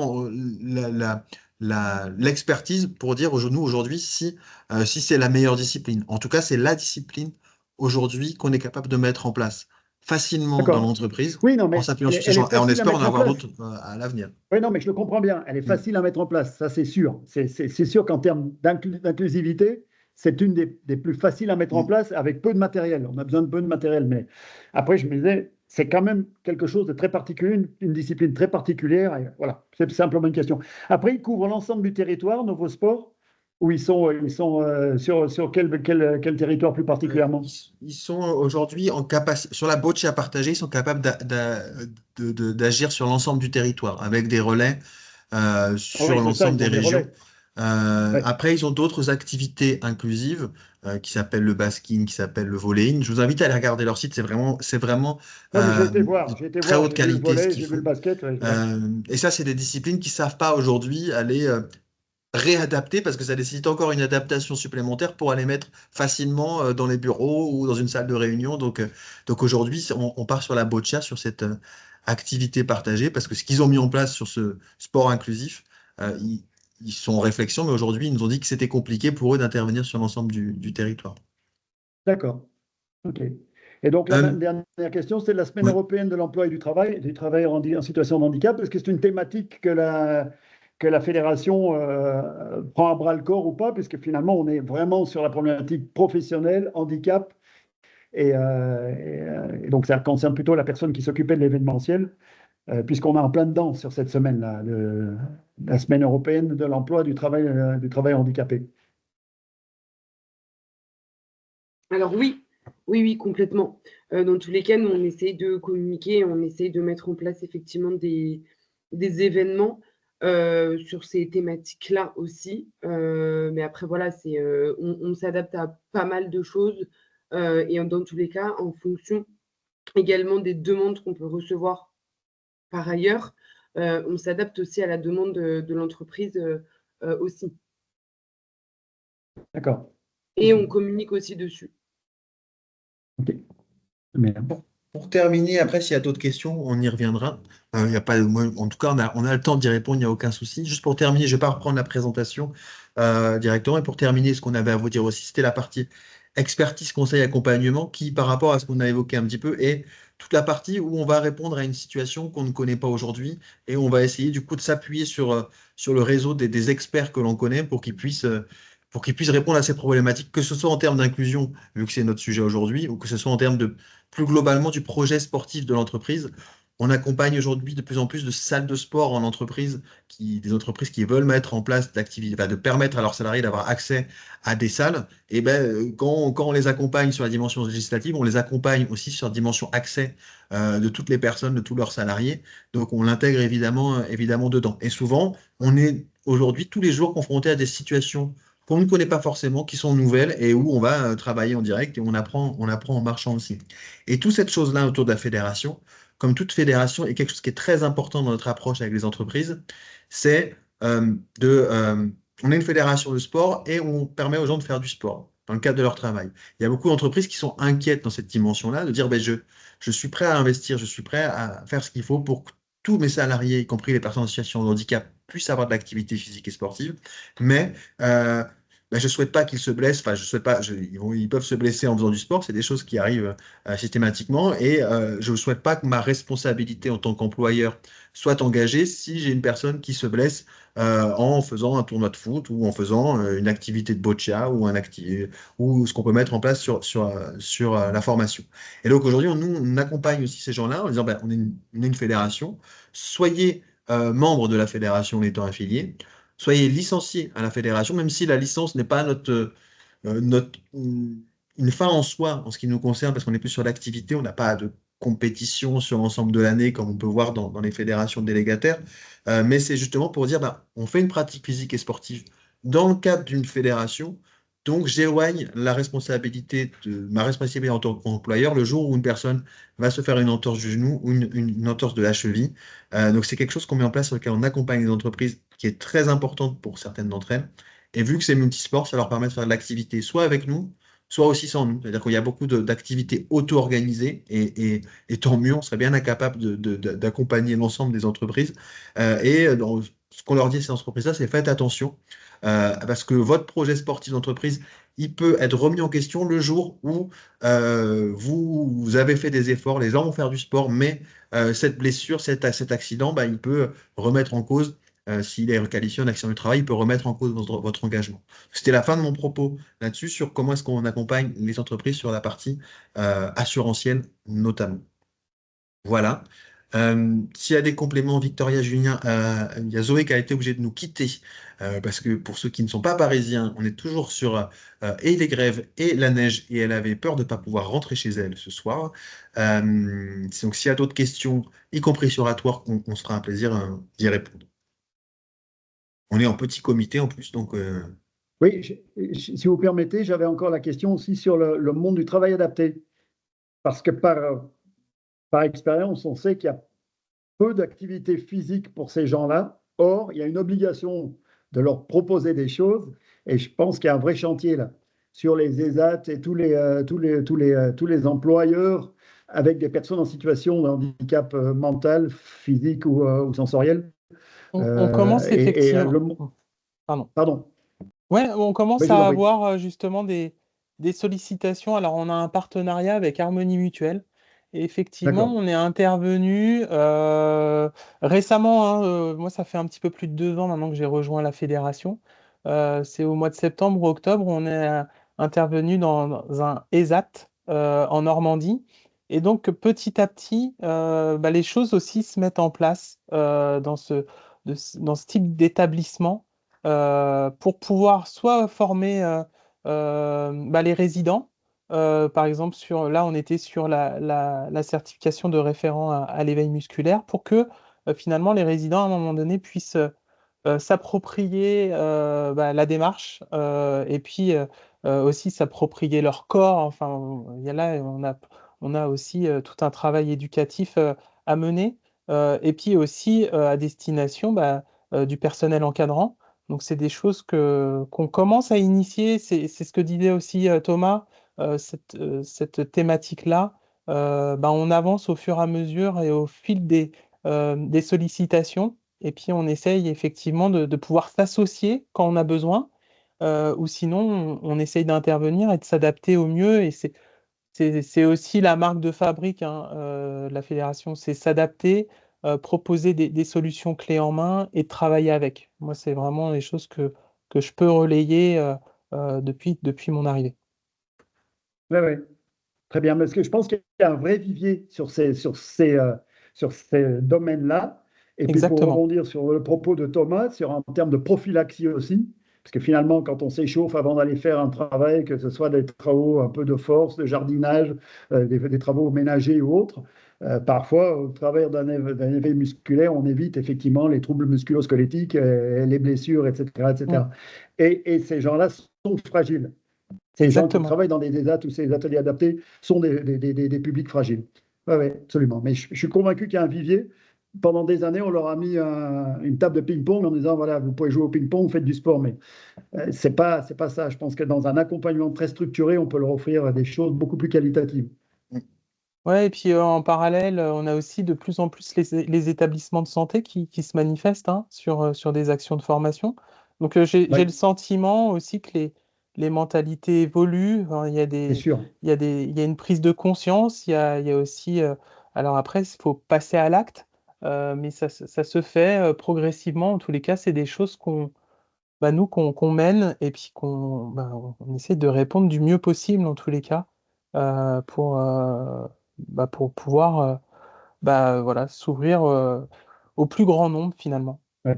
l'expertise pour dire nous aujourd'hui si c'est la meilleure discipline. En tout cas, c'est la discipline aujourd'hui qu'on est capable de mettre en place facilement dans D'accord. l'entreprise Oui, non, en mais s'appuyant sur ces elle est gens. Et on facile à espère en mettre en avoir place. d'autres à l'avenir. Oui, non, mais je le comprends bien. Elle est Mm. facile à mettre en place, ça c'est sûr. C'est sûr qu'en termes d'inclusivité, c'est une des plus faciles à mettre en Mm. place avec peu de matériel. On a besoin de peu de matériel, mais après, je me disais, c'est quand même quelque chose de très particulier, une discipline très particulière. Et voilà, c'est simplement une question. Après, ils couvrent l'ensemble du territoire, Novosport, où ils sont sur quel territoire plus particulièrement? Ils sont aujourd'hui en capacité, sur la boccia partagée, ils sont capables d'agir sur l'ensemble du territoire avec des relais Ah oui, sur c'est ça, l'ensemble ils des ont des régions. relais. Ouais. Après, ils ont d'autres activités inclusives qui s'appellent le basking, qui s'appellent le volleying. Je vous invite à aller regarder leur site, c'est vraiment Non, mais de très haute j'ai vu le qualité ce volley, qu'ils j'ai vu le font. basket. Ouais, ouais. Et ça, c'est des disciplines qui ne savent pas aujourd'hui aller réadapter parce que ça nécessite encore une adaptation supplémentaire pour aller mettre facilement dans les bureaux ou dans une salle de réunion. Donc aujourd'hui, on part sur la boccia, sur cette activité partagée parce que ce qu'ils ont mis en place sur ce sport inclusif, ils sont en réflexion, mais aujourd'hui, ils nous ont dit que c'était compliqué pour eux d'intervenir sur l'ensemble du territoire. D'accord. OK. Et donc, la Euh, dernière question, c'est la Semaine ouais. européenne de l'emploi et du travail en situation de handicap. Est-ce que c'est une thématique que la fédération prend à bras le corps ou pas? Puisque finalement, on est vraiment sur la problématique professionnelle, handicap, et donc ça concerne plutôt la personne qui s'occupait de l'événementiel, puisqu'on est en plein dedans sur cette semaine-là, la Semaine européenne de l'emploi du travail handicapé. Alors oui, oui, oui, complètement. Dans tous les cas, nous, on essaye de communiquer, on essaye de mettre en place effectivement des événements sur ces thématiques-là aussi. Mais après, voilà, on s'adapte à pas mal de choses et dans tous les cas, en fonction également des demandes qu'on peut recevoir par ailleurs, on s'adapte aussi à la demande de l'entreprise aussi. D'accord. Et on communique aussi dessus. OK. Mais, Pour terminer, après, s'il y a d'autres questions, on y reviendra. Il y a pas, en tout cas, on a le temps d'y répondre, il n'y a aucun souci. Juste pour terminer, je ne vais pas reprendre la présentation directement. Et pour terminer, ce qu'on avait à vous dire aussi, c'était la partie expertise, conseil, accompagnement, qui, par rapport à ce qu'on a évoqué un petit peu, est toute la partie où on va répondre à une situation qu'on ne connaît pas aujourd'hui. Et on va essayer du coup de s'appuyer sur le réseau des experts que l'on connaît pour qu'ils puissent pour qu'ils puissent répondre à ces problématiques, que ce soit en termes d'inclusion, vu que c'est notre sujet aujourd'hui, ou que ce soit en termes de plus globalement du projet sportif de l'entreprise. On accompagne aujourd'hui de plus en plus de salles de sport en entreprise, des entreprises qui veulent mettre en place d'activités, de permettre à leurs salariés d'avoir accès à des salles. Et ben, quand on les accompagne sur la dimension législative, on les accompagne aussi sur la dimension accès de toutes les personnes, de tous leurs salariés. Donc on l'intègre évidemment dedans. Et souvent, on est aujourd'hui tous les jours confronté à des situations qu'on ne connaît pas forcément, qui sont nouvelles et où on va travailler en direct et on apprend en marchant aussi. Et toute cette chose-là autour de la fédération, comme toute fédération, est quelque chose qui est très important dans notre approche avec les entreprises, c'est on est une fédération de sport et on permet aux gens de faire du sport dans le cadre de leur travail. Il y a beaucoup d'entreprises qui sont inquiètes dans cette dimension-là, de dire ben, je suis prêt à investir, je suis prêt à faire ce qu'il faut pour que tous mes salariés, y compris les personnes en situation de handicap, puissent avoir de l'activité physique et sportive, mais ben, je ne souhaite pas qu'ils se blessent, enfin je souhaite pas, ils peuvent se blesser en faisant du sport, c'est des choses qui arrivent systématiquement, et je ne souhaite pas que ma responsabilité en tant qu'employeur soit engagée si j'ai une personne qui se blesse en faisant un tournoi de foot ou en faisant une activité de boccia ou ce qu'on peut mettre en place sur la formation. Et donc aujourd'hui, on accompagne aussi ces gens-là en disant ben, on est une fédération, soyez membre de la fédération en étant affilié, soyez licencié à la fédération, même si la licence n'est pas une fin en soi en ce qui nous concerne, parce qu'on est plus sur l'activité, on n'a pas de compétition sur l'ensemble de l'année comme on peut voir dans les fédérations délégataires. Mais c'est justement pour dire, bah, on fait une pratique physique et sportive dans le cadre d'une fédération, donc j'éloigne ma responsabilité en tant qu'employeur le jour où une personne va se faire une entorse du genou ou une entorse de la cheville. Donc c'est quelque chose qu'on met en place sur lequel on accompagne les entreprises, qui est très importante pour certaines d'entre elles. Et vu que c'est multisport, ça leur permet de faire de l'activité soit avec nous, soit aussi sans nous. C'est-à-dire qu'il y a beaucoup d'activités auto-organisées et tant mieux, on serait bien incapable d'accompagner l'ensemble des entreprises. Ce qu'on leur dit à ces entreprises-là, c'est faites attention parce que votre projet sportif d'entreprise, il peut être remis en question le jour où vous avez fait des efforts, les gens vont faire du sport, mais cette blessure, cet accident, bah, il peut remettre en cause, s'il est requalifié en accident du travail, il peut remettre en cause votre engagement. C'était la fin de mon propos là-dessus sur comment est-ce qu'on accompagne les entreprises sur la partie assurantielle notamment. Voilà. S'il y a des compléments, Victoria, Julien, il y a Zoé qui a été obligée de nous quitter parce que pour ceux qui ne sont pas parisiens, on est toujours sur et les grèves et la neige et elle avait peur de ne pas pouvoir rentrer chez elle ce soir. Donc s'il y a d'autres questions, y compris sur Atwork, on se fera un plaisir d'y répondre. On est en petit comité en plus, donc Oui, si vous permettez, j'avais encore la question aussi sur le monde du travail adapté. Parce que par expérience, on sait qu'il y a peu d'activité physique pour ces gens-là. Or, il y a une obligation de leur proposer des choses. Et je pense qu'il y a un vrai chantier là sur les ESAT et tous les employeurs avec des personnes en situation de handicap mental, physique ou sensoriel. On commence effectivement. Pardon. Ouais, on commence Oui, je vous à en prie. avoir justement des sollicitations. Alors, on a un partenariat avec Harmonie Mutuelle. Et effectivement, D'accord. on est intervenu récemment, hein, moi, ça fait un petit peu plus de 2 ans maintenant que j'ai rejoint la fédération. C'est au mois de septembre ou octobre, on est intervenu dans un ESAT en Normandie. Et donc, petit à petit, bah, les choses aussi se mettent en place dans ce type d'établissement pour pouvoir soit former bah, les résidents. Par exemple, là, on était sur la certification de référent à l'éveil musculaire pour que finalement les résidents, à un moment donné, puissent s'approprier bah, la démarche et puis aussi s'approprier leur corps. Enfin, là, on a aussi tout un travail éducatif à mener et puis aussi à destination bah, du personnel encadrant. Donc, c'est des choses qu'on commence à initier. C'est ce que disait aussi Thomas, cette thématique-là. Bah, on avance au fur et à mesure et au fil des sollicitations. Et puis, on essaye effectivement de pouvoir s'associer quand on a besoin. Ou sinon, on essaye d'intervenir et de s'adapter au mieux. Et c'est aussi la marque de fabrique, hein, la fédération, c'est s'adapter, proposer des solutions clés en main et travailler avec. Moi, c'est vraiment les choses que je peux relayer depuis mon arrivée. Oui, oui. Très bien, parce que je pense qu'il y a un vrai vivier sur ces domaines-là. Et puis pour Exactement. rebondir sur le propos de Thomas, en termes de prophylaxie aussi, parce que finalement, quand on s'échauffe avant d'aller faire un travail, que ce soit des travaux un peu de force, de jardinage, des travaux ménagers ou autres, parfois, au travers d'un éveil musculaire, on évite effectivement les troubles musculo-squelettiques, les blessures, etc., Mm. etc. Et ces gens-là sont fragiles. Ces gens qui Exactement. travaillent dans des ESAT ou ces ateliers adaptés sont des publics fragiles. Oui, oui, absolument. Mais je suis convaincu qu'il y a un vivier. Pendant des années, on leur a mis une table de ping-pong en disant, voilà, vous pouvez jouer au ping-pong, faites du sport. Mais c'est pas ça. Je pense que dans un accompagnement très structuré, on peut leur offrir des choses beaucoup plus qualitatives. Ouais, et puis en parallèle, on a aussi de plus en plus les établissements de santé qui se manifestent hein, sur des actions de formation. Donc j'ai le Oui, sentiment aussi que les mentalités évoluent. Enfin, c'est sûr. il y a une prise de conscience, il y a aussi... alors après, il faut passer à l'acte, mais ça se fait progressivement. En tous les cas, c'est des choses qu'on mène et puis on essaie de répondre du mieux possible en tous les cas euh, pour, euh, pour pouvoir voilà, s'ouvrir au plus grand nombre finalement. Ouais.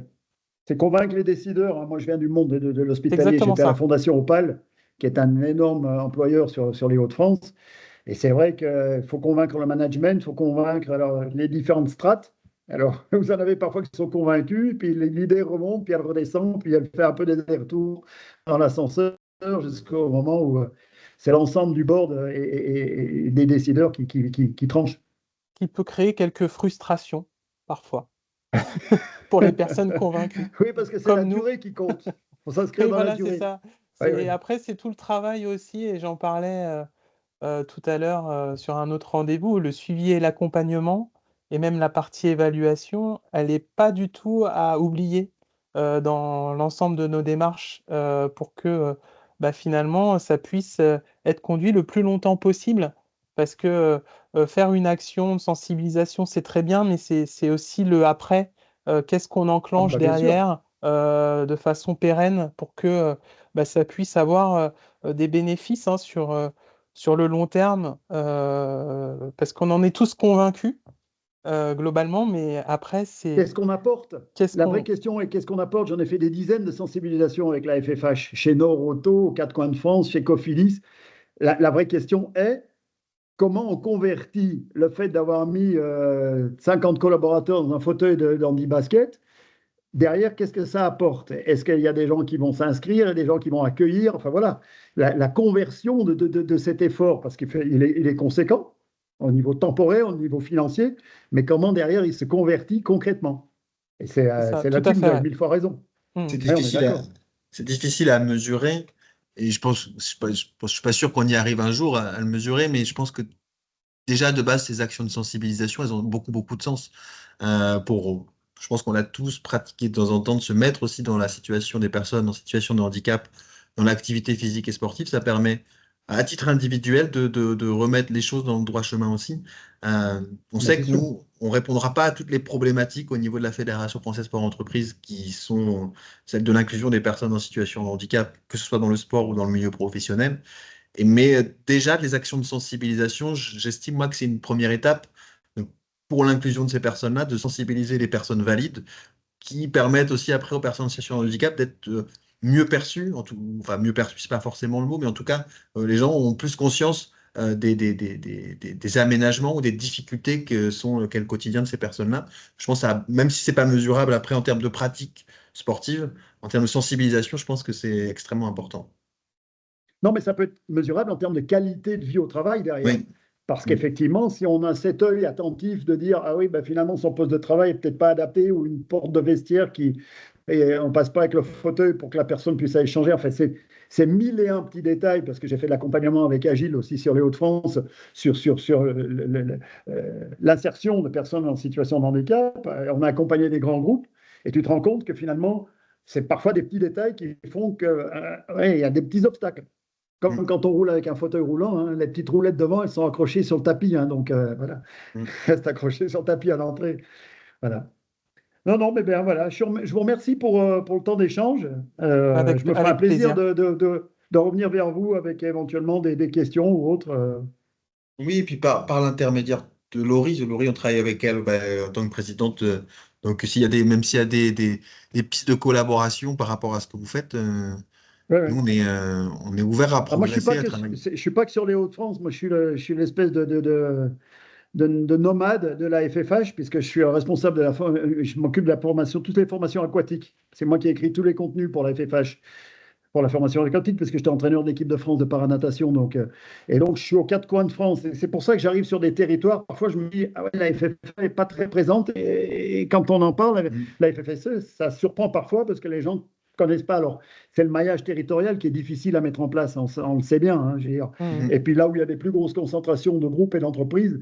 C'est convaincre les décideurs, hein. Moi, je viens du monde de C'est l'hospitalier. exactement J'étais à la ça. Fondation Opal, qui est un énorme employeur sur les Hauts-de-France. Et c'est vrai qu'il faut convaincre le management, il faut convaincre alors, les différentes strates. Alors, vous en avez parfois qui sont convaincus, puis l'idée remonte, puis elle redescend, puis elle fait un peu des allers-retours dans l'ascenseur jusqu'au moment où c'est l'ensemble du board et des décideurs qui tranchent. Qui peut créer quelques frustrations parfois pour les personnes convaincues, Oui, parce que c'est la comme nous. durée qui compte. Il faut s'inscrire Oui, dans la voilà, c'est durée. ça. Oui, oui. Après, c'est tout le travail aussi, et j'en parlais tout à l'heure sur un autre rendez-vous, le suivi et l'accompagnement, et même la partie évaluation, elle n'est pas du tout à oublier dans l'ensemble de nos démarches pour que finalement ça puisse être conduit le plus longtemps possible. Parce que faire une action de sensibilisation, c'est très bien, mais c'est aussi le après. Qu'est-ce qu'on Ah, enclenche bah, bien sûr. derrière de façon pérenne pour que ça puisse avoir des bénéfices hein, sur le long terme, parce qu'on en est tous convaincus globalement, mais après, c'est Qu'est-ce qu'on apporte? qu'est-ce La vraie qu'on... question est qu'est-ce qu'on apporte? J'en ai fait des dizaines de sensibilisations avec la FFH, chez Nord Auto, aux Quatre Coins de France, chez Cofidis. La vraie question est comment on convertit le fait d'avoir mis 50 collaborateurs dans un fauteuil d'handi-basket. Derrière, qu'est-ce que ça apporte? Est-ce qu'il y a des gens qui vont s'inscrire et des gens qui vont accueillir? Enfin voilà, la conversion de cet effort, parce il est conséquent au niveau temporel, au niveau financier, mais comment derrière il se convertit concrètement? Et C'est ça, c'est tout à là-dessus que vous fait, avez ouais. mille fois raison. Hmm. C'est Oui, on est difficile d'accord. c'est difficile à mesurer et je suis pas sûr qu'on y arrive un jour à le mesurer, mais je pense que déjà de base, ces actions de sensibilisation, elles ont beaucoup de sens. Je pense qu'on l'a tous pratiqué de temps en temps, de se mettre aussi dans la situation des personnes en situation de handicap, dans l'activité physique et sportive. Ça permet, à titre individuel, de remettre les choses dans le droit chemin aussi. On Ben, sait c'est que sûr. nous, on répondra pas à toutes les problématiques au niveau de la Fédération française sport entreprise, qui sont celles de l'inclusion des personnes en situation de handicap, que ce soit dans le sport ou dans le milieu professionnel. Mais déjà, les actions de sensibilisation, j'estime moi que c'est une première étape pour l'inclusion de ces personnes-là, de sensibiliser les personnes valides, qui permettent aussi après aux personnes en situation de handicap d'être mieux perçues, enfin mieux perçues, c'est pas forcément le mot, mais en tout cas, les gens ont plus conscience des aménagements ou des difficultés qu'est le quotidien de ces personnes-là. Je pense même si c'est pas mesurable après en termes de pratique sportive, en termes de sensibilisation, je pense que c'est extrêmement important. Non, mais ça peut être mesurable en termes de qualité de vie au travail derrière. Oui. Parce Mm. qu'effectivement, si on a cet œil attentif de dire, ah oui, ben finalement, son poste de travail n'est peut-être pas adapté ou une porte de vestiaire et on passe pas avec le fauteuil pour que la personne puisse aller changer. Enfin, c'est mille et un petits détails parce que j'ai fait de l'accompagnement avec Agile aussi sur les Hauts-de-France, sur l'insertion de personnes en situation de handicap. On a accompagné des grands groupes et tu te rends compte que finalement, c'est parfois des petits détails qui font que, ouais, il y a des petits obstacles. Comme Mm. quand on roule avec un fauteuil roulant, hein, les petites roulettes devant, elles sont accrochées sur le tapis. Hein, donc voilà, Mm. elles restent accrochées sur le tapis à l'entrée. Voilà. Non, non, mais voilà. Je vous remercie pour le temps d'échange. Je me ferai un Avec plaisir plaisir. de revenir vers vous avec éventuellement des questions ou autres. Oui, et puis par l'intermédiaire de Laurie, on travaille avec elle en tant que présidente. Donc, même s'il y a des pistes de collaboration par rapport à ce que vous faites, Ouais, ouais. nous, on est ouvert à Alors moi, je suis progresser, pas à que, travailler. je suis pas que sur les Hauts-de-France. Moi, je suis l'espèce de nomade de la FFH, puisque je suis responsable je m'occupe de la formation, toutes les formations aquatiques. C'est moi qui ai écrit tous les contenus pour la FFH, pour la formation aquatique, parce que j'étais entraîneur d'équipe de France de paranatation. Et donc, je suis aux quatre coins de France. Et c'est pour ça que j'arrive sur des territoires. Parfois, je me dis, ah ouais, la FFH n'est pas très présente. Et quand on en parle, Mm. la FFSE, ça surprend parfois parce que les gens ne connaissent pas. Alors, c'est le maillage territorial qui est difficile à mettre en place. On le sait bien, hein, je veux dire. Mhm. Et puis là où il y a des plus grosses concentrations de groupes et d'entreprises,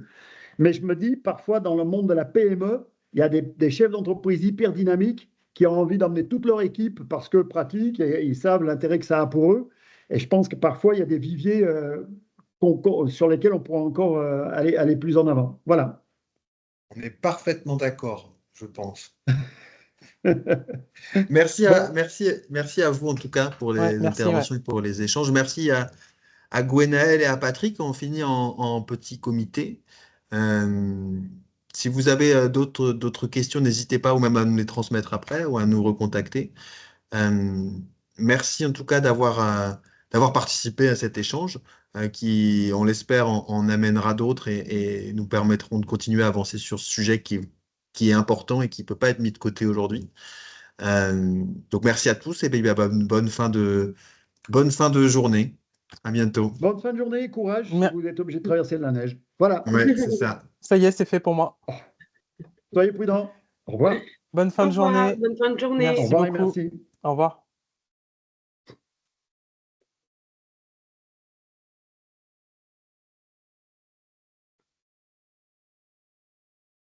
mais je me dis, parfois, dans le monde de la PME, il y a des chefs d'entreprise hyper dynamiques qui ont envie d'emmener toute leur équipe parce que pratique et ils savent l'intérêt que ça a pour eux. Et je pense que parfois, il y a des viviers sur lesquels on pourra encore aller plus en avant. Voilà. On est parfaitement d'accord, je pense. Merci Bon, merci à vous, en tout cas, pour Ouais, les merci, ouais. interventions et pour les échanges. Merci à Gwenaël et à Patrick. On finit en petit comité. Euh, Si vous avez d'autres questions, n'hésitez pas ou même à nous les transmettre après ou à nous recontacter. Euh, Merci en tout cas d'avoir participé à cet échange qui, on l'espère, en amènera d'autres et nous permettront de continuer à avancer sur ce sujet qui est important et qui ne peut pas être mis de côté aujourd'hui. Donc merci à tous et puis, bah, bonne fin de journée. À bientôt. bonne fin de journée, courage si Mer- vous êtes obligé de traverser de la neige. Voilà. Ouais, c'est ça. Ça y est, c'est fait pour moi. Soyez prudents. Au revoir. Bonne fin Au de revoir, journée. bonne fin de journée. Au Merci revoir et beaucoup. merci. Au revoir.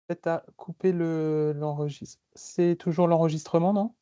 Peut-être à couper l'enregistrement. C'est toujours l'enregistrement, non?